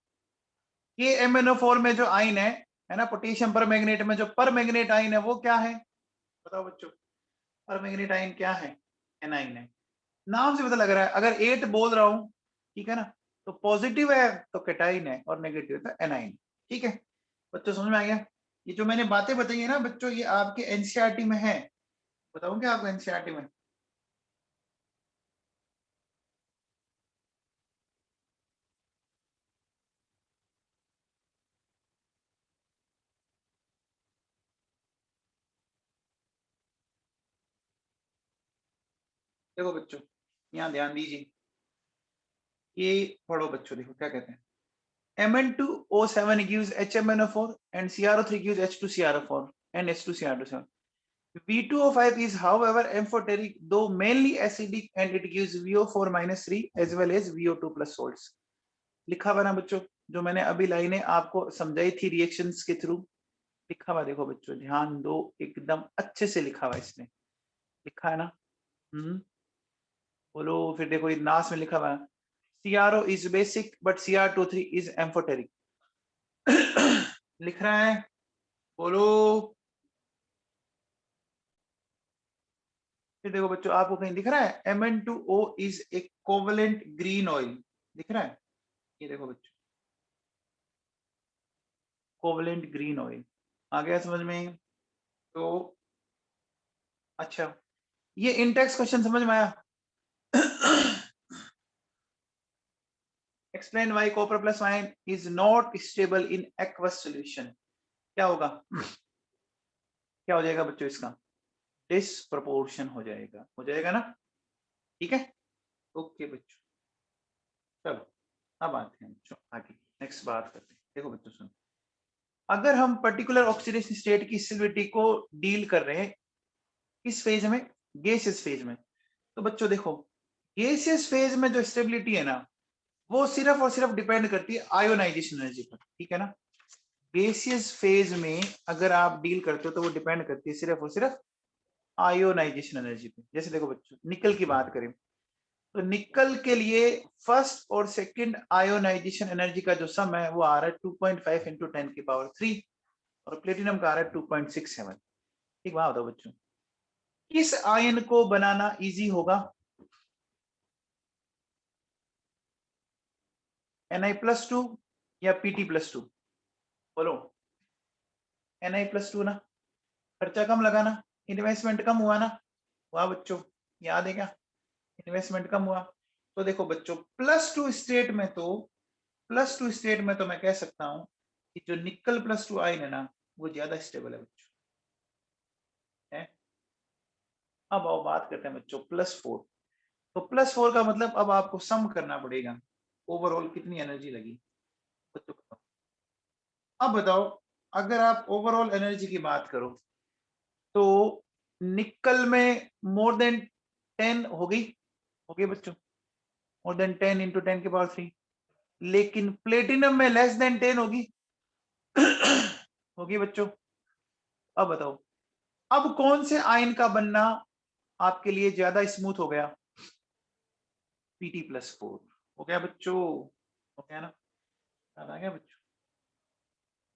ये MnO4 में जो आयन है ना, पोटेशियम पर मैग्नेट में जो पर मैग्नेट आयन है वो क्या है? बताओ बच्चों, पर मैग्नेट आयन क्या है? एनाइन है। नाम से पता लग रहा है, अगर 8 बोल रहा हूं, ठीक है ना, तो पॉजिटिव है तो केटाइन है और नेगेटिव है तो एनाइन। ठीक है बच्चों, समझ में आ गया? ये जो मैंने बातें बताई है ना बच्चों, ये आपके एनसीईआरटी में है। बताऊं क्या आपको एनसीईआरटी में? देखो बच्चों, यहाँ ध्यान दीजिए, ये पढ़ो बच्चों, देखो क्या कहते हैं, Mn2O7 gives HMnO4 and CrO3 gives H2CrO4 and H2Cr2. V2O5 is however amphoteric, though mainly acidic, and it gives VO4 minus 3 as well as VO2 plus salts. लिखा हुआ ना बच्चों, जो मैंने अभी लाइनें आपको समझाई थी रिएक्शंस के थ्रू, लिखा हुआ देखो बच्चों, ध्यान दो, एकदम अच्छे से लिखा हुआ इसने, लिखा है ना? बोलो फिर, देखो ये नास में लिखा हुआ है, CRO is basic but Cr23 is amphoteric. लिख रहा है, बोलो। फिर देखो बच्चों, आपको कहीं दिख रहा है Mn2O is a covalent green oil, दिख रहा है? ये देखो बच्चों, कोवलेंट ग्रीन ऑयल, आ गया समझ में? तो अच्छा, ये इंटेक्स क्वेश्चन समझ में आया? Explain why copper plus ion is not stable in aqueous solution. क्या होगा? क्या हो जाएगा बच्चों इसका? डिसप्रपोर्शन हो जाएगा ना? ठीक है, ओके बच्चों, चलो अब आते हैं बच्चों आगे, नेक्स्ट बात करते हैं। देखो बच्चों सुनो, अगर हम पर्टिकुलर ऑक्सीडेशन स्टेट की स्टेबिलिटी को डील कर रहे हैं किस फेज में? गैसियस फेज में। तो बच्चों देखो, गैसियस फेज में जो स्टेबिलिटी है ना, वो सिर्फ और सिर्फ डिपेंड करती है आयोनाइजेशन एनर्जी पर, ठीक है ना? गैसियस फेज में अगर आप डील करते हो तो वो डिपेंड करती है सिर्फ और सिर्फ आयोनाइजेशन एनर्जी पे। जैसे देखो बच्चों, निकल की बात करें तो निकल के लिए फर्स्ट और सेकंड आयोनाइजेशन एनर्जी का जो सम है वो आ रहा है 2.5 इंटू 10⁻³ और प्लेटिनम का आ रहा है 2.67। ठीक बात बताओ बच्चों, किस आयन को बनाना इजी होगा? Na+2 या Pt+2? बोलो। Na+2 ना, खर्चा कम लगाना, इन्वेस्टमेंट कम हुआ ना? वाह बच्चों, याद है क्या? इन्वेस्टमेंट कम हुआ। तो देखो बच्चों, +2 स्टेट में तो मैं कह सकता हूं कि जो निकल +2 आयन है ना, वो ज्यादा स्टेबल है बच्चों, है? अब आओ बात करते हैं बच्चों +4। तो +4 का मतलब अब आपको सम करना पड़ेगा, ओवरऑल कितनी एनर्जी लगी बच्चों। अब बताओ, अगर आप ओवरऑल एनर्जी की बात करो तो निकल में मोर देन 10 हो गई बच्चों, मोर देन 10 इंटू 10⁻³। लेकिन प्लेटिनम में लेस देन 10 होगी। होगी बच्चों। अब बताओ, अब कौन से आयन का बनना आपके लिए ज्यादा स्मूथ हो गया? Pt+4 हो गया बच्चों, हो गया ना? याद आ गया बच्चों?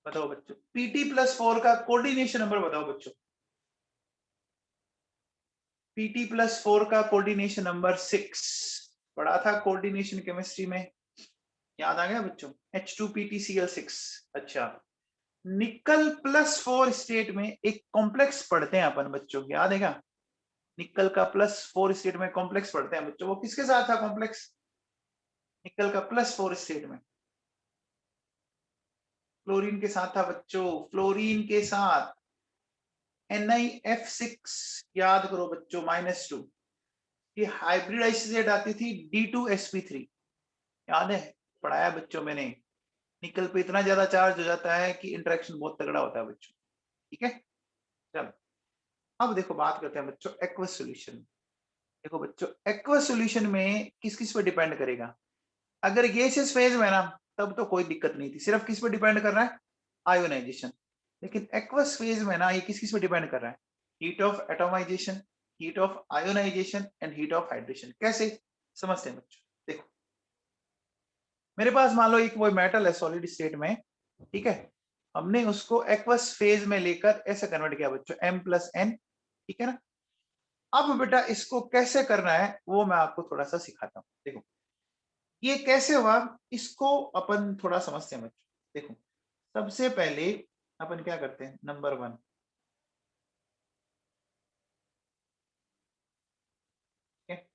बताओ बच्चों, Pt+4 का कोऑर्डिनेशन नंबर बताओ बच्चों। Pt+4 का कोऑर्डिनेशन नंबर 6 पढ़ा था कोऑर्डिनेशन केमिस्ट्री में, याद आ गया बच्चों? H2PtCl6। अच्छा, निकल +4 स्टेट में एक कॉम्प्लेक्स पढ़ते हैं अपन बच्चों, याद है क्या? निकल का +4 स्टेट में कॉम्प्लेक्स पढ़ते हैं बच्चों, वो किसके साथ था कॉम्प्लेक्स? निकल का +4 स्टेट में फ्लोरीन के साथ था बच्चों, फ्लोरीन के साथ NiF6, याद करो बच्चों, -2 ये हाइब्रिडाइजेशन आती थी D2sp3, याद है? पढ़ाया बच्चों मैंने। निकल पे इतना ज्यादा चार्ज हो जाता है कि इंटरेक्शन बहुत तगड़ा होता है बच्चों, ठीक है? चलो अब देखो बात करते हैं बच्चों एक्वस सॉल्यूशन। देखो बच्चों, एक्वस सॉल्यूशन में किस किस पे डिपेंड करेगा? अगर गैसियस फेज में ना, तब तो कोई दिक्कत नहीं थी, सिर्फ किस पे डिपेंड कर रहा है? आयोनाइजेशन। लेकिन एक्वस फेज में ना, ये किस किस पे डिपेंड कर रहा है? Heat of atomisation, heat of ionisation and heat of hydration. कैसे समझते हैं बच्चों? देखो, मेरे पास मान लो एक वो मेटल है सॉलिड स्टेट में, ठीक है? हमने उसको एक्वस फेज में लेकर ऐसे कन्वर्ट किया बच्चों, M+N, ठीक है ना? अब बेटा इसको कैसे करना है वो मैं आपको थोड़ा सा सिखाता हूँ। देखो ये कैसे हुआ, इसको अपन थोड़ा समझते हैं बच्चों। देखो, सबसे पहले अपन क्या करते हैं, नंबर 1, ठीक है?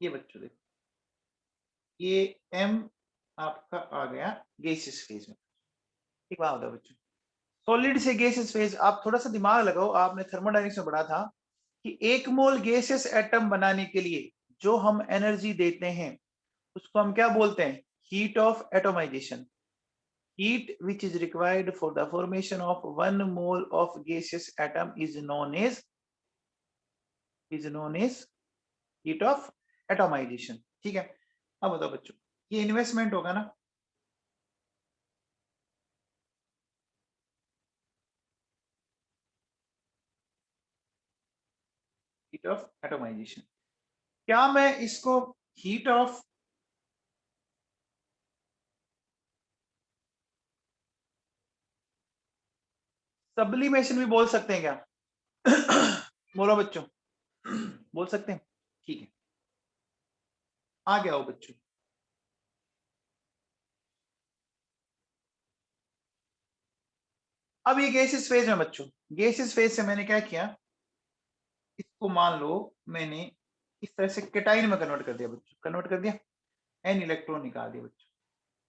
ये बच्चों देखो, ये M आपका आ गया गैसियस फेज में। ठीक बात होता है बच्चों, सॉलिड से गैसियस फेज। आप थोड़ा सा दिमाग लगाओ, आपने थर्मोडायनेमिक्स में पढ़ा था कि 1 मोल गैसियस एटम बनाने के लिए जो हम एनर्जी देते हैं उसको हम क्या बोलते हैं? Heat of atomisation. Heat which is required for the formation of 1 mole of gaseous atom is known as heat of atomization। ठीक है? अब बताओ बच्चों, ये इन्वेस्टमेंट होगा ना? Heat of atomisation. क्या मैं इसको हीट ऑफ सब्लिमेशन भी बोल सकते हैं क्या? बोलो बच्चों, बोल सकते हैं? ठीक है, आगे आओ बच्चों। अब ये गैसेस फेज में बच्चों, गैसेस फेज से मैंने क्या किया, इसको मान लो मैंने इस तरह से केटाइन में कन्वर्ट कर दिया बच्चों, कन्वर्ट कर दिया, एन इलेक्ट्रॉन निकाल दिया बच्चों।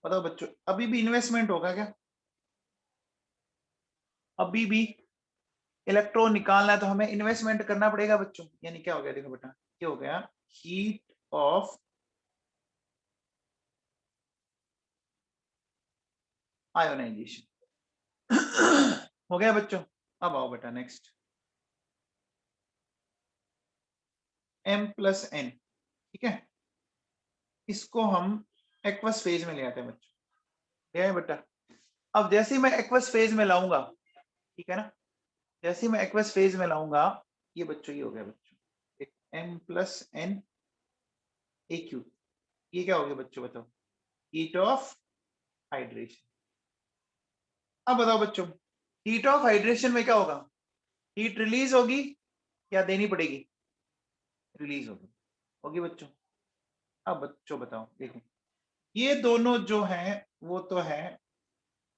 बताओ बच्चों, अभी भी इन्वेस्टमेंट होगा क्या? अभी भी इलेक्ट्रॉन निकालना है तो हमें इन्वेस्टमेंट करना पड़ेगा बच्चों। यानी क्या हो गया, देखो बेटा, ये हो गया हीट ऑफ आयोनाइजेशन। हो गया बच्चों। अब आओ बेटा नेक्स्ट, m प्लस एन, ठीक है, इसको हम एक्वस फेज में ले आते हैं बच्चों, ले आए बेटा। अब जैसे ही मैं एक्वस फेज में लाऊंगा, ठीक है ना, जैसे ही मैं एक्वस फेज में लाऊंगा, ये बच्चों ये हो गया बच्चों, एक m plus n a q, ये क्या हो गया बच्चों, बताओ, हीट ऑफ हाइड्रेशन। अब बताओ बच्चों, हीट ऑफ हाइड्रेशन में क्या होगा, हीट रिलीज होगी या देनी पड़ेगी? रिलीज होगी, होगी बच्चों। अब बच्चों बताओ, देखो, ये दोनों जो है वो तो है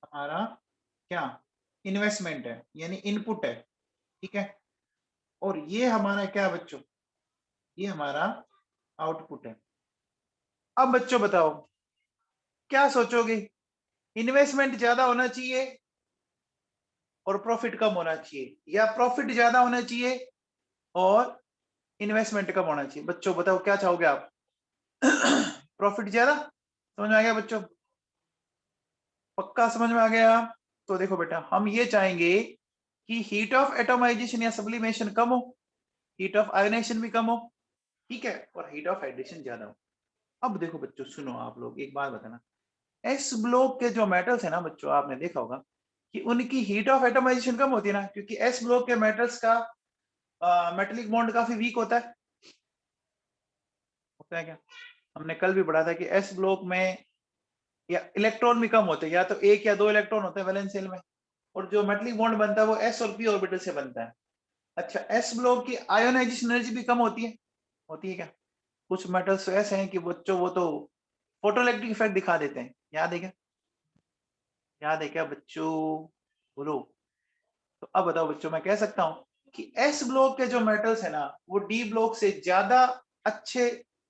हमारा क्या, इन्वेस्टमेंट है, यानी इनपुट है, ठीक है, और ये हमारा क्या बच्चों, ये हमारा आउटपुट है। अब बच्चों बताओ, क्या सोचोगे, इन्वेस्टमेंट ज्यादा होना चाहिए और प्रॉफिट कम होना चाहिए, या प्रॉफिट ज्यादा होना चाहिए और इन्वेस्टमेंट कम होना चाहिए? बच्चों बताओ क्या चाहोगे आप? प्रॉफिट ज्यादा, समझ में आ गया बच्चों? पक्का समझ में आ गया? तो देखो बेटा, हम ये चाहेंगे कि हीट ऑफ एटमाइजेशन या सब्लिमेशन कम हो, हीट ऑफ आयोनाइजेशन भी कम हो, ठीक है, और हीट ऑफ हाइड्रेशन ज्यादा हो। अब देखो बच्चों, सुनो आप लोग, एक बात बताना, एस ब्लॉक के जो मेटल्स है ना बच्चों, आपने देखा होगा कि उनकी हीट ऑफ एटमाइजेशन कम होती है ना, क्योंकि एस ब्लॉक के मेटल्स का मेटेलिक बॉन्ड काफी वीक होता है। होता है क्या? हमने कल भी पढ़ा था कि एस ब्लॉक में या इलेक्ट्रॉन भी कम होते हैं, या तो एक या दो इलेक्ट्रॉन होते हैं वैलेंस शेल में, और जो मेटलिक बॉन्ड बनता है वो एस और पी ऑर्बिटल से बनता है। अच्छा, एस ब्लॉक की आयोनाइजेशन एनर्जी भी कम होती है? होती है क्या? कुछ मेटल्स तो ऐसे हैं कि बच्चों वो तो फोटोइलेक्ट्रिक इफेक्ट दिखा देते हैं, याद है क्या? याद है क्या बच्चों? बोलो। तो अब बताओ बच्चों, मैं कह सकता हूं कि एस ब्लॉक के जो मेटल्स है ना, वो डी ब्लॉक से ज्यादा अच्छे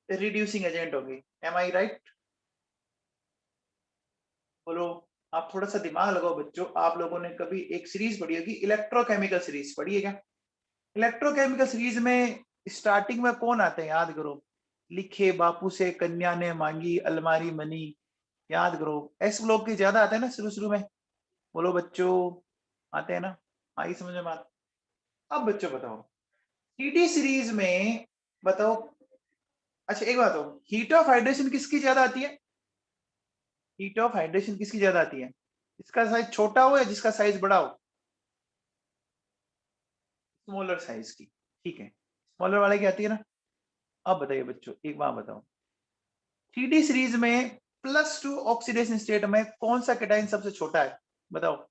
रिड्यूसिंग एजेंट होंगे। एम आई राइट? बोलो। आप थोड़ा सा दिमाग लगाओ बच्चों, आप लोगों ने कभी एक सीरीज पढ़ी होगी, इलेक्ट्रोकेमिकल सीरीज पढ़ी है क्या? इलेक्ट्रोकेमिकल सीरीज में स्टार्टिंग में कौन आते हैं, याद करो, लिखे बापू से कन्या ने मांगी अलमारी मनी, याद करो, एस ब्लॉक के ज्यादा आते हैं ना शुरू शुरू में। बोलो बच्चों, आते हैं ना? आई समझ में बात? अब बच्चों बताओ, टीटी सीरीज में बताओ, अच्छा एक बात हो, हीट ऑफ हाइड्रेशन किसकी ज्यादा आती है? हीट ऑफ हाइड्रेशन किसकी ज्यादा आती है, जिसका साइज छोटा हो या जिसका साइज बड़ा हो? स्मॉलर साइज की, ठीक है, स्मॉलर वाले की आती है ना। अब बताइए बच्चों, एक बात बताओ, थ्री सीरीज में +2 ऑक्सीडेशन स्टेट में कौन सा कैटाइन सबसे छोटा है? बताओ।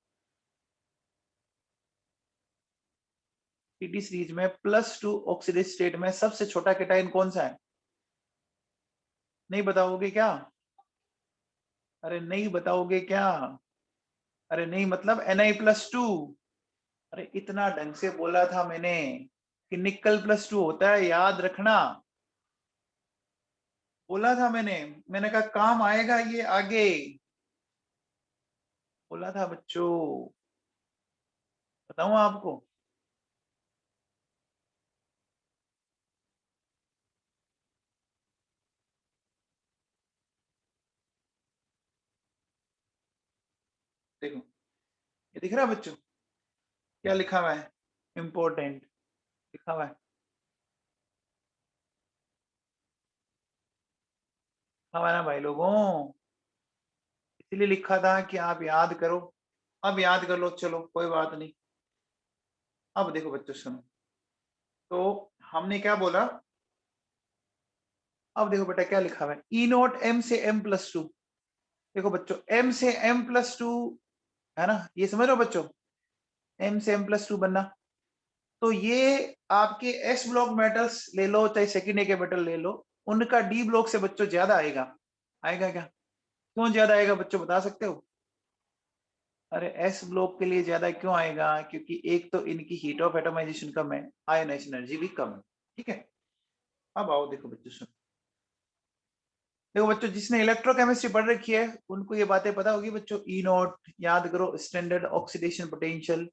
थ्री सीरीज में +2 ऑक्सीडेशन स्टेट में सबसे छोटा कैटाइन कौन सा है? नहीं बताओगे क्या? अरे नहीं बताओगे क्या? अरे नहीं मतलब Na+2। अरे इतना ढंग से बोला था मैंने कि निकल +2 होता है, याद रखना। बोला था मैंने कहा काम आएगा ये आगे, बोला था बच्चों। बताऊं आपको? देखो, ये दिख रहा है बच्चों, क्या लिखा हुआ है, इम्पोर्टेंट लिखा हुआ है, लिखा हुआ है ना भाई लोगों? इसलिए लिखा था कि आप याद करो। अब याद कर लो, चलो कोई बात नहीं। अब देखो बच्चों सुनो, तो हमने क्या बोला, अब देखो बेटा क्या लिखा हुआ है, ई नॉट एम से एम प्लस टू। देखो बच्चों एम से एम प्लस टू है ना, ये समझ रहे हो बच्चों, एम से एम प्लस टू बनना। तो ये आपके एस ब्लॉक मेटल्स ले लो चाहे सेकेंड ए के मेटल ले लो, उनका डी ब्लॉक से बच्चों ज्यादा आएगा। आएगा क्या? क्यों ज्यादा आएगा बच्चों बता सकते हो? अरे एस ब्लॉक के लिए ज्यादा क्यों आएगा? क्योंकि एक तो इनकी हीट ऑफ एटमाइजेशन कम है, आयनाइजेशन एनर्जी भी कम है। ठीक है, अब आओ देखो बच्चों सुनो। देखो बच्चों जिसने इलेक्ट्रोकेमिस्ट्री पढ़ रखी है उनको ये बातें पता होगी बच्चों। ई नॉट याद करो, स्टैंडर्ड ऑक्सीडेशन पोटेंशियल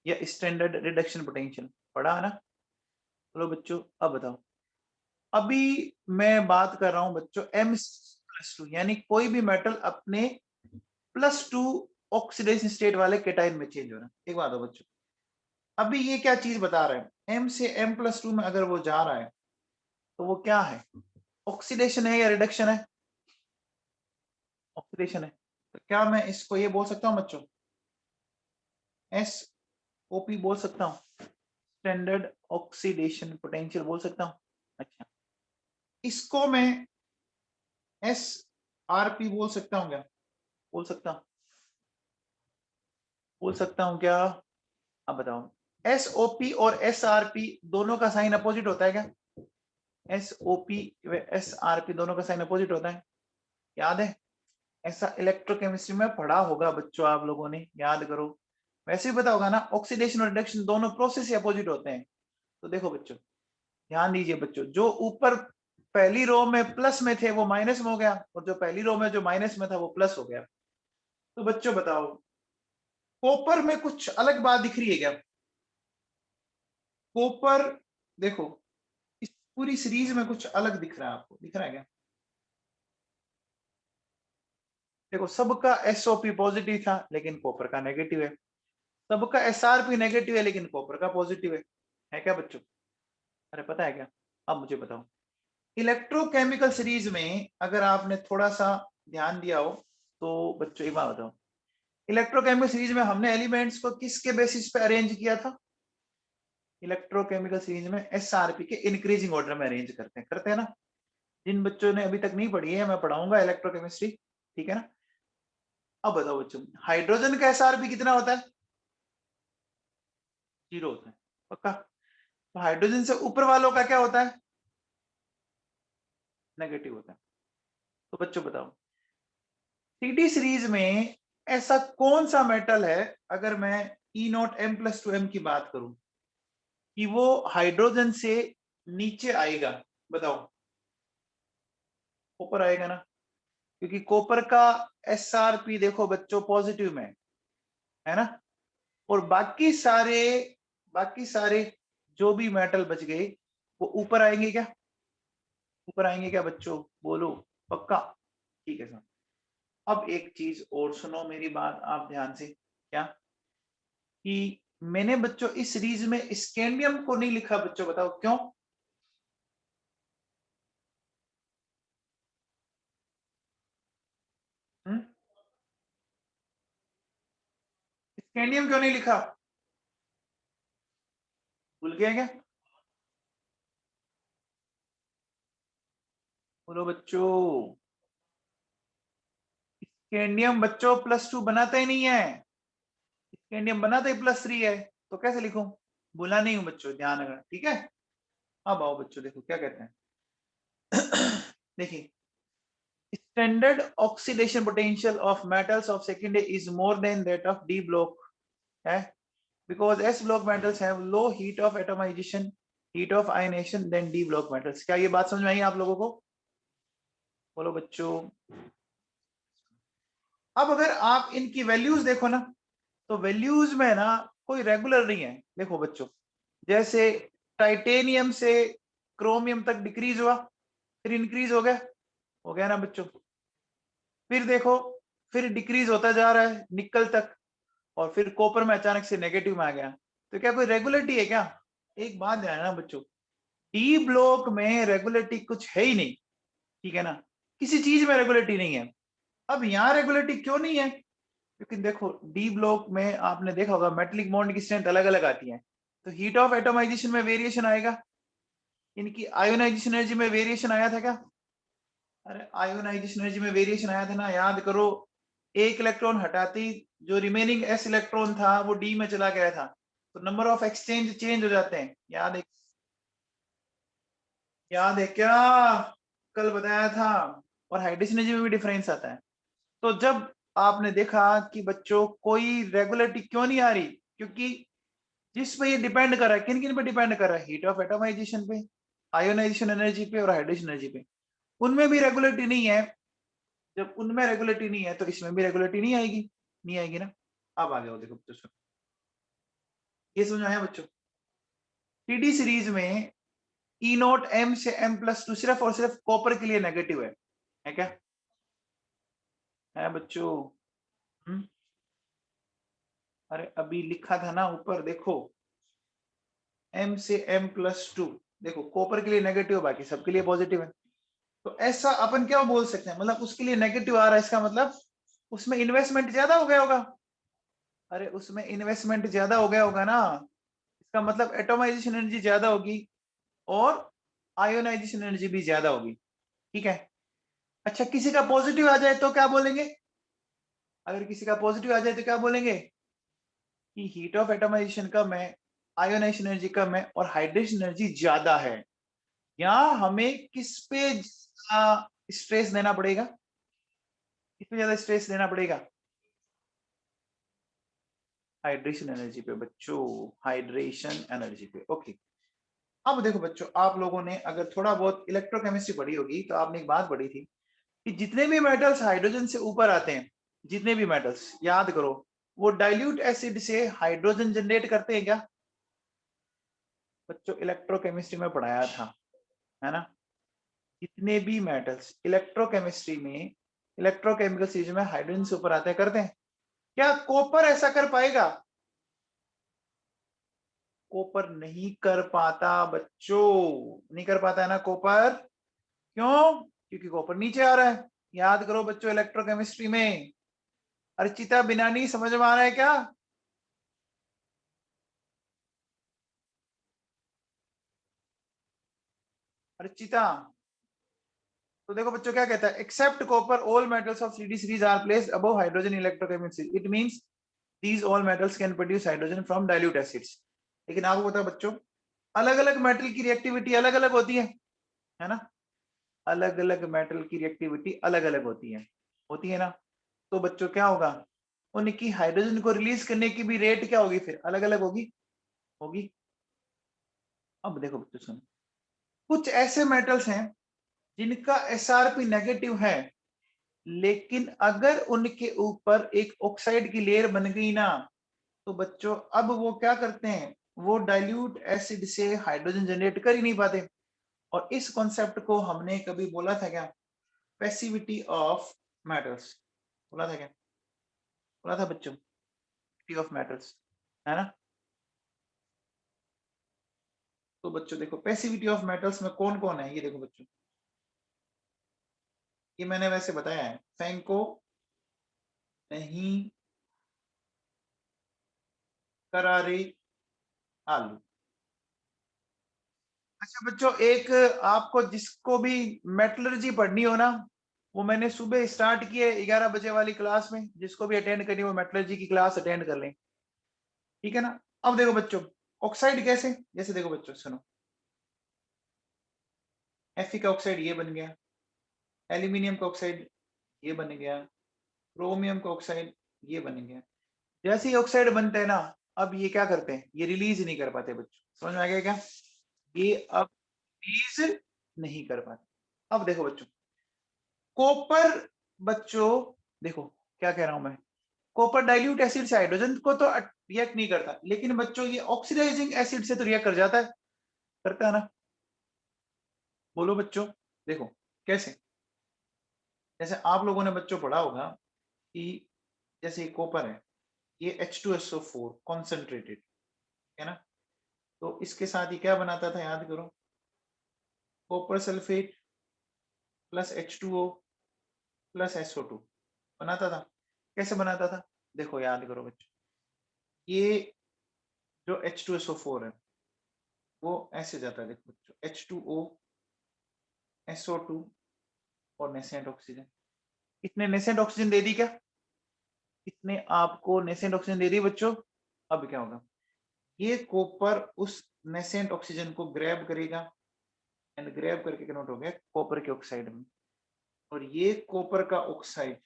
या स्टैंडर्ड रिडक्शन पोटेंशियल पढ़ा है ना। चलो बच्चों अब बताओ, अभी मैं बात कर रहा हूं बच्चों एम प्लस टू, यानी कोई भी मेटल अपने प्लस टू ऑक्सीडेशन स्टेट वाले केटाइन में चेंज हो रहा है। एक बात हो बच्चों, अभी ये क्या चीज बता रहे हैं, एम से एम प्लस टू में अगर वो जा रहा है तो वो क्या है, ऑक्सीडेशन है या रिडक्शन है? ऑक्सीडेशन है। तो क्या मैं इसको ये बोल सकता हूँ बच्चों, एस ओपी बोल सकता हूँ, स्टैंडर्ड ऑक्सीडेशन पोटेंशियल बोल सकता हूँ। अच्छा, इसको मैं एस आरपी बोल सकता हूँ क्या? बोल सकता हूँ, बोल सकता हूँ क्या? अब बताओ, एस ओपी और एस आरपी दोनों का साइन अपोजिट होता है क्या? एस ओपी व एस आरपी दोनों का साइन अपोजिट होता है, याद है? ऐसा इलेक्ट्रोकेमिस्ट्री में पढ़ा होगा बच्चों, आप लोगों ने याद करो। वैसे भी पता होगा ना, ऑक्सीडेशन और रिडक्शन दोनों प्रोसेस ही अपोजिट होते हैं। तो देखो बच्चों ध्यान दीजिए बच्चों, जो ऊपर पहली रो में प्लस में थे वो माइनस में हो गया, और जो पहली रो में जो माइनस में था वो प्लस हो गया। तो बच्चों बताओ, कॉपर में कुछ अलग बात दिख रही है क्या? कॉपर देखो इस पूरी सीरीज में कुछ अलग दिख रहा है, आपको दिख रहा है क्या? देखो सबका एसओपी पॉजिटिव था लेकिन कॉपर का नेगेटिव है, सबका एसआरपी नेगेटिव है लेकिन कॉपर का पॉजिटिव है क्या बच्चों? अरे पता है क्या? अब मुझे बताओ, इलेक्ट्रोकेमिकल सीरीज में अगर आपने थोड़ा सा ध्यान दिया हो तो बच्चों एक बात बताओ, इलेक्ट्रोकेमिकल सीरीज में हमने एलिमेंट्स को किसके बेसिस पे अरेंज किया था? इलेक्ट्रोकेमिकल सीरीज में एसआरपी के इंक्रीजिंग ऑर्डर में अरेंज करते हैं ना। जिन बच्चों ने अभी तक नहीं पढ़ी है मैं पढ़ाऊंगा इलेक्ट्रोकेमिस्ट्री, ठीक है ना। अब बताओ बच्चों, हाइड्रोजन का एसआरपी कितना होता है? 0 होता है, पक्का? तो हाइड्रोजन से ऊपर वालों का क्या होता है? नेगेटिव होता है। तो बच्चों बताओ, सीडी सीरीज में ऐसा कौन सा मेटल है, अगर मैं e naught m plus two m की बात करूं, कि वो हाइड्रोजन से नीचे आएगा? बताओ, कॉपर आएगा ना, क्योंकि कॉपर का एसआरपी देखो बच्चों पॉजिटिव में है ना। और बाकी सारे जो भी मेटल बच गए वो ऊपर आएंगे क्या? ऊपर आएंगे क्या बच्चों? बोलो, पक्का? ठीक है सर। अब एक चीज और सुनो मेरी बात आप ध्यान से, क्या कि मैंने बच्चों इस सीरीज में स्कैंडियम को नहीं लिखा बच्चों, बताओ क्यों? स्कैंडियम क्यों नहीं लिखा? भूल गया क्या? बोलो बच्चों, स्कैंडियम बच्चों प्लस टू बनाता ही नहीं है, स्कैंडियम बनाता ही प्लस थ्री है। तो कैसे लिखूं? भूला नहीं हूं बच्चों, ध्यान रखना, ठीक है। अब आओ बच्चों देखो क्या कहते हैं। देखिए, standard oxidation potential of metals of second is more than that of D block है, because S block metals have low heat of atomization, heat of ionization than D block metals। क्या ये बात समझ में आई आप लोगों को? बोलो बच्चों। अब अगर आप इनकी वैल्यूज देखो ना, तो वैल्यूज में ना कोई रेगुलर नहीं है। देखो बच्चों, जैसे टाइटेनियम से क्रोमियम तक डिक्रीज हुआ, फिर इंक्रीज हो गया ना बच्चों। फिर देखो, फिर डिक्रीज होता जा रहा है निकल तक, और फिर कॉपर में अचानक से नेगेटिव में आ गया। तो क्या कोई रेगुलरिटी है क्या? एक बात ध्यान ना बच्चों, डी ब्लॉक में रेगुलरिटी कुछ है ही नहीं, ठीक है ना, किसी चीज में रेगुलरिटी नहीं है। अब यहाँ रेगुलरिटी क्यों नहीं है? क्योंकि देखो डी ब्लॉक में आपने देखा होगा मेटलिक बॉन्ड की स्ट्रेंथ अलग अलग आती है, तो हीट ऑफ एटमाइजेशन में वेरिएशन आएगा। इनकी आयोनाइजेशन एनर्जी में वेरिएशन आया था क्या? अरे आयोनाइजेशन एनर्जी में वेरिएशन आया था ना, याद करो। एक इलेक्ट्रॉन हटाती, जो रिमेनिंग एस इलेक्ट्रॉन था वो डी में चला गया था, तो नंबर ऑफ एक्सचेंज चेंज हो जाते हैं। याद है क्या? कल बताया था। और हाइड्रेशन एनर्जी में भी डिफरेंस आता है। तो जब आपने देखा कि बच्चों कोई रेगुलरिटी क्यों नहीं आ रही, क्योंकि जिस पे ये डिपेंड कर रहा है, किन किन पे डिपेंड कर रहा है? हीट ऑफ एटमाइजेशन पे, आयोनाइजेशन एनर्जी पे और हाइड्रेशन एनर्जी पे। उनमें भी रेगुलरिटी नहीं है। जब उनमें रेगुलरिटी नहीं है तो इसमें भी रेगुलरिटी नहीं आएगी। नहीं आएगी ना। अब आगे हो, देखो बच्चों, ये समझ आया बच्चों? टीडी सीरीज में ई नोट एम से एम प्लस टू सिर्फ और सिर्फ कॉपर के लिए नेगेटिव है क्या? है बच्चों? अरे अभी लिखा था ना ऊपर, देखो एम से एम प्लस टू, देखो कॉपर के लिए नेगेटिव, बाकी सबके लिए पॉजिटिव है। तो ऐसा अपन क्या बोल सकते हैं, मतलब उसके लिए नेगेटिव आ रहा है, इसका मतलब उसमें इन्वेस्टमेंट ज्यादा हो गया होगा। अरे उसमें इन्वेस्टमेंट ज्यादा हो गया होगा ना, इसका मतलब एटोमाइजेशन एनर्जी ज्यादा होगी और आयोनाइजेशन एनर्जी भी ज्यादा होगी। ठीक है। अच्छा, किसी का पॉजिटिव आ जाए तो क्या बोलेंगे? अगर किसी का पॉजिटिव आ जाए तो क्या बोलेंगे? कि हीट ऑफ एटमाइजेशन कम है, आयोनाइजेशन एनर्जी कम है और हाइड्रेशन एनर्जी ज्यादा है। यहाँ हमें किस पे स्ट्रेस देना पड़ेगा? किस पे ज्यादा स्ट्रेस देना पड़ेगा? हाइड्रेशन एनर्जी पे बच्चों, हाइड्रेशन एनर्जी पे। ओके। अब देखो बच्चों, आप लोगों ने अगर थोड़ा बहुत इलेक्ट्रोकेमिस्ट्री पढ़ी होगी तो आपने एक बात पढ़ी थी कि जितने भी मेटल्स हाइड्रोजन से ऊपर आते हैं, जितने भी मेटल्स, याद करो, वो डाइल्यूट एसिड से हाइड्रोजन जनरेट करते हैं क्या? बच्चों इलेक्ट्रोकेमिस्ट्री में पढ़ाया था, है ना? जितने भी मेटल्स इलेक्ट्रोकेमिस्ट्री में, इलेक्ट्रोकेमिकल सीरीज में हाइड्रोजन से ऊपर आते हैं, करते हैं क्या? कॉपर ऐसा कर पाएगा? कॉपर नहीं कर पाता बच्चों, नहीं कर पाता है ना कॉपर। क्यों? क्योंकि कॉपर नीचे आ रहा है। याद करो बच्चों इलेक्ट्रोकेमिस्ट्री में। अर्चिता बिनानी समझ में आ रहा है क्या? अर्चिता, तो देखो बच्चों क्या कहता है, except copper all metals of CD series are placed above hydrogen electrochemistry, it means these all metals can produce hydrogen from dilute acids। लेकिन आपको पता है बच्चों, अलग अलग मेटल की रिएक्टिविटी अलग अलग होती है ना? अलग अलग मेटल की रिएक्टिविटी अलग अलग होती है ना? तो बच्चों क्या होगा, उनकी हाइड्रोजन को रिलीज करने की भी रेट क्या होगी, फिर अलग अलग होगी। अब देखो बच्चों सुनो, कुछ ऐसे मेटल्स हैं जिनका एसआरपी नेगेटिव है, लेकिन अगर उनके ऊपर एक ऑक्साइड की लेयर बन गई ना, तो बच्चों अब वो क्या करते हैं, वो डाइल्यूट एसिड से हाइड्रोजन जनरेट कर ही नहीं पाते। और इस कॉन्सेप्ट को हमने कभी बोला था क्या? Passivity of metals. बोला था क्या? बोला था बच्चों, पैसिविटी ऑफ मेटल्स, है ना? तो बच्चों देखो पैसिविटी ऑफ मेटल्स में कौन कौन है, ये देखो बच्चों, ये मैंने वैसे बताया है, फेंको नहीं, करारे, आलू। अच्छा बच्चों, एक आपको जिसको भी मेटलर्जी पढ़नी हो ना, वो मैंने सुबह स्टार्ट की है 11 बजे वाली क्लास में, जिसको भी अटेंड करनी हो मेटलर्जी की क्लास अटेंड कर लें। ठीक है ना? अब देखो बच्चों, ऑक्साइड कैसे, जैसे देखो बच्चों सुनो, Fe का ऑक्साइड ये बन गया, एल्यूमिनियम का ऑक्साइड ये बन गया, क्रोमियम का ऑक्साइड ये बन गया। जैसे ही ऑक्साइड बनते हैं ना, अब ये क्या करते हैं, ये रिलीज नहीं कर पाते बच्चों। समझ में आ गया क्या? ये अब रिलीज नहीं कर पाते। अब देखो बच्चों, कॉपर, बच्चों देखो क्या कह रहा हूं मैं, कॉपर डाइल्यूट एसिड से हाइड्रोजन को तो रिएक्ट नहीं करता, लेकिन बच्चों ये ऑक्सीडाइजिंग एसिड से तो रिएक्ट कर जाता है, करता है ना? बोलो बच्चों, देखो कैसे। जैसे आप लोगों ने बच्चों पढ़ा होगा कि जैसे ये कॉपर है, ये H2SO4 कॉन्सेंट्रेटेड, है ना? तो इसके साथ ही क्या बनाता था, याद करो, copper sulphate plus H2O plus SO2 बनाता था। कैसे बनाता था? देखो याद करो बच्चों, ये जो H2SO4 है, वो ऐसे जाता है, देखो बच्चों, H2O, SO2 और नेसेंट ऑक्सीजन। कितने नेसेंट ऑक्सीजन दे दी क्या? कितने आपको नेसेंट ऑक्सीजन दे दी बच्चों? अब क्या होगा, ये कॉपर उस नेसेंट ऑक्सीजन को ग्रैब करेगा एंड ग्रैब करके कन्वर्ट हो गया कॉपर के ऑक्साइड में, और ये कॉपर का ऑक्साइड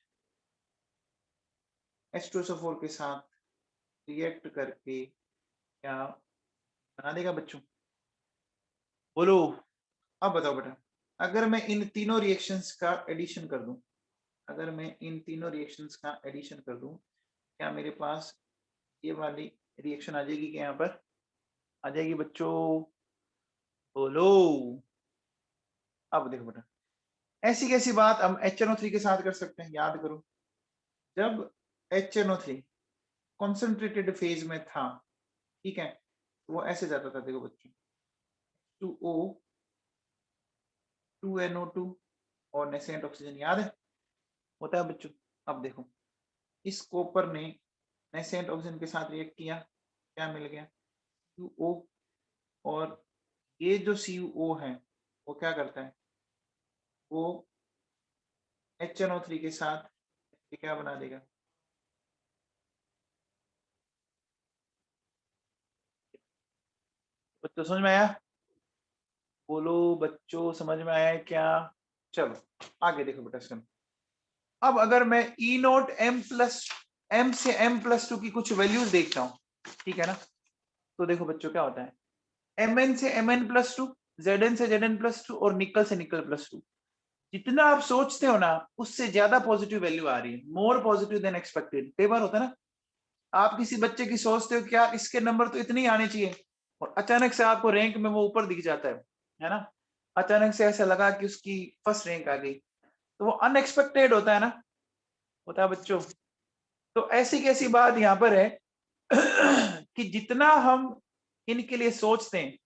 H2SO4 के साथ रिएक्ट करके क्या बना देगा बच्चों? बोलो, अब बताओ बेटा, अगर मैं इन तीनों रिएक्शंस का एडिशन कर दूं, अगर मैं इन तीनों रिएक्शंस का एडिशन कर दूं, क्या मेरे पास ये वाली रिएक्शन आ जाएगी? क्या यहाँ पर आ जाएगी बच्चों? बोलो। अब देखो बेटा, ऐसी कैसी बात हम HNO3 के साथ कर सकते हैं, याद करो, जब HNO3 कॉन्सेंट्रेटेड फेज में था, ठीक है, तो वो ऐसे जाता था, देखो बच्चों, 2O 2NO2 और नेसेंट ऑक्सीजन, याद है, होता है बच्चों। अब देखो, इस कॉपर ने नेसेंट ऑक्सीजन के साथ रिएक्ट किया, क्या मिल गया? CuO, और ये जो CuO है वो क्या करता है, वो HNO3 के साथ ये क्या बना देगा? बच्चों समझ में आया? बोलो बच्चों, समझ में आया है क्या? चलो आगे देखो बेटा इसका। अब अगर मैं E0 M से M+2 की कुछ वैल्यूज देखता हूँ, ठीक है ना, तो देखो बच्चों क्या होता है, Mn से Mn+2, Zn से Zn+2 और निकल से निकल+2, जितना आप सोचते हो ना उससे ज्यादा पॉजिटिव वैल्यू आ रही है, मोर पॉजिटिव देन एक्सपेक्टेड। कई बार होता है ना, आप किसी बच्चे की सोचते हो कि यार इसके नंबर तो इतने ही आने चाहिए, और अचानक से आपको रैंक में वो ऊपर दिख जाता है ना, अचानक से ऐसा लगा कि उसकी फर्स्ट रैंक आ गई, तो वो अनएक्सपेक्टेड होता है ना, होता है बच्चों। तो ऐसी कैसी बात यहाँ पर है कि जितना हम इनके लिए सोचते हैं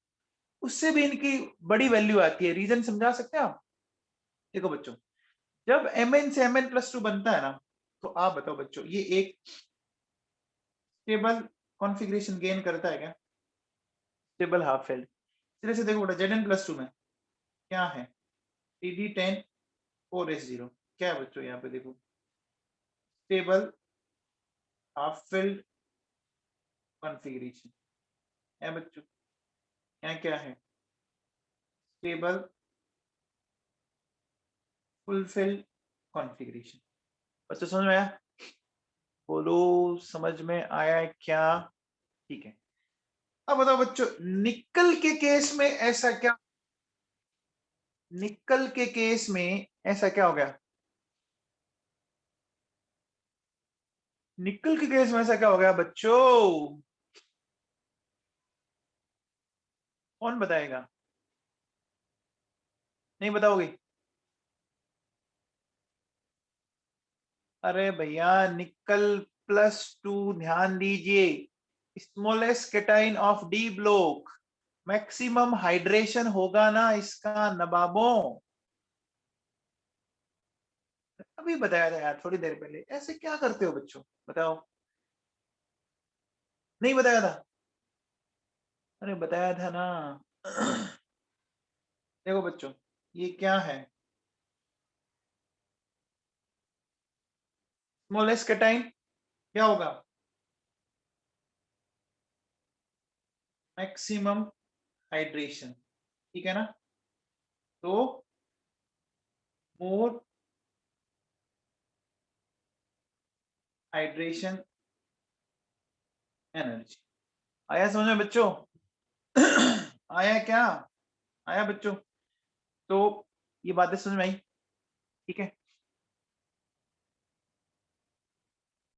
उससे भी इनकी बड़ी वैल्यू आती है। रीजन समझा सकते हैं आप? देखो बच्चों, जब Mn से Mn+2 बनता है ना, तो आप बताओ बच्चों, ये एक स्टेबल कॉन्फ़िगरेशन गेन करता है क्या? Stable half failed. सिरे से देखो बेटा, Zn+2 में क्या है, Td10 4s0, क्या है बच्चों यहाँ पे देखो, स्टेबल हाफ फेल्ड कॉन्फ़िगरेशन है बच्चों। यहाँ क्या है, स्टेबल फुलफिल कॉन्फ़िगरेशन। बच्चों समझ में आया? बोलो, समझ में आया है क्या? ठीक है। अब बताओ बच्चों, निकल के केस में ऐसा क्या, निकल के केस में ऐसा क्या हो गया, निकल के केस में ऐसा क्या हो गया बच्चों? कौन बताएगा? नहीं बताओगे? अरे भैया, निकल+2, ध्यान दीजिए, smallest cation of D block, maximum hydration होगा ना इसका नवाबों। अभी बताया था यार थोड़ी देर पहले, ऐसे क्या करते हो बच्चों, बताओ। नहीं बताया था? अरे बताया था ना। देखो बच्चों, ये क्या है, स्मॉलेस्ट केटाइन क्या होगा, मैक्सिमम हाइड्रेशन, ठीक है ना, तो मोर हाइड्रेशन एनर्जी। आया समझ में बच्चों? आया क्या? आया बच्चों? तो ये बातें समझ में आई? ठीक है।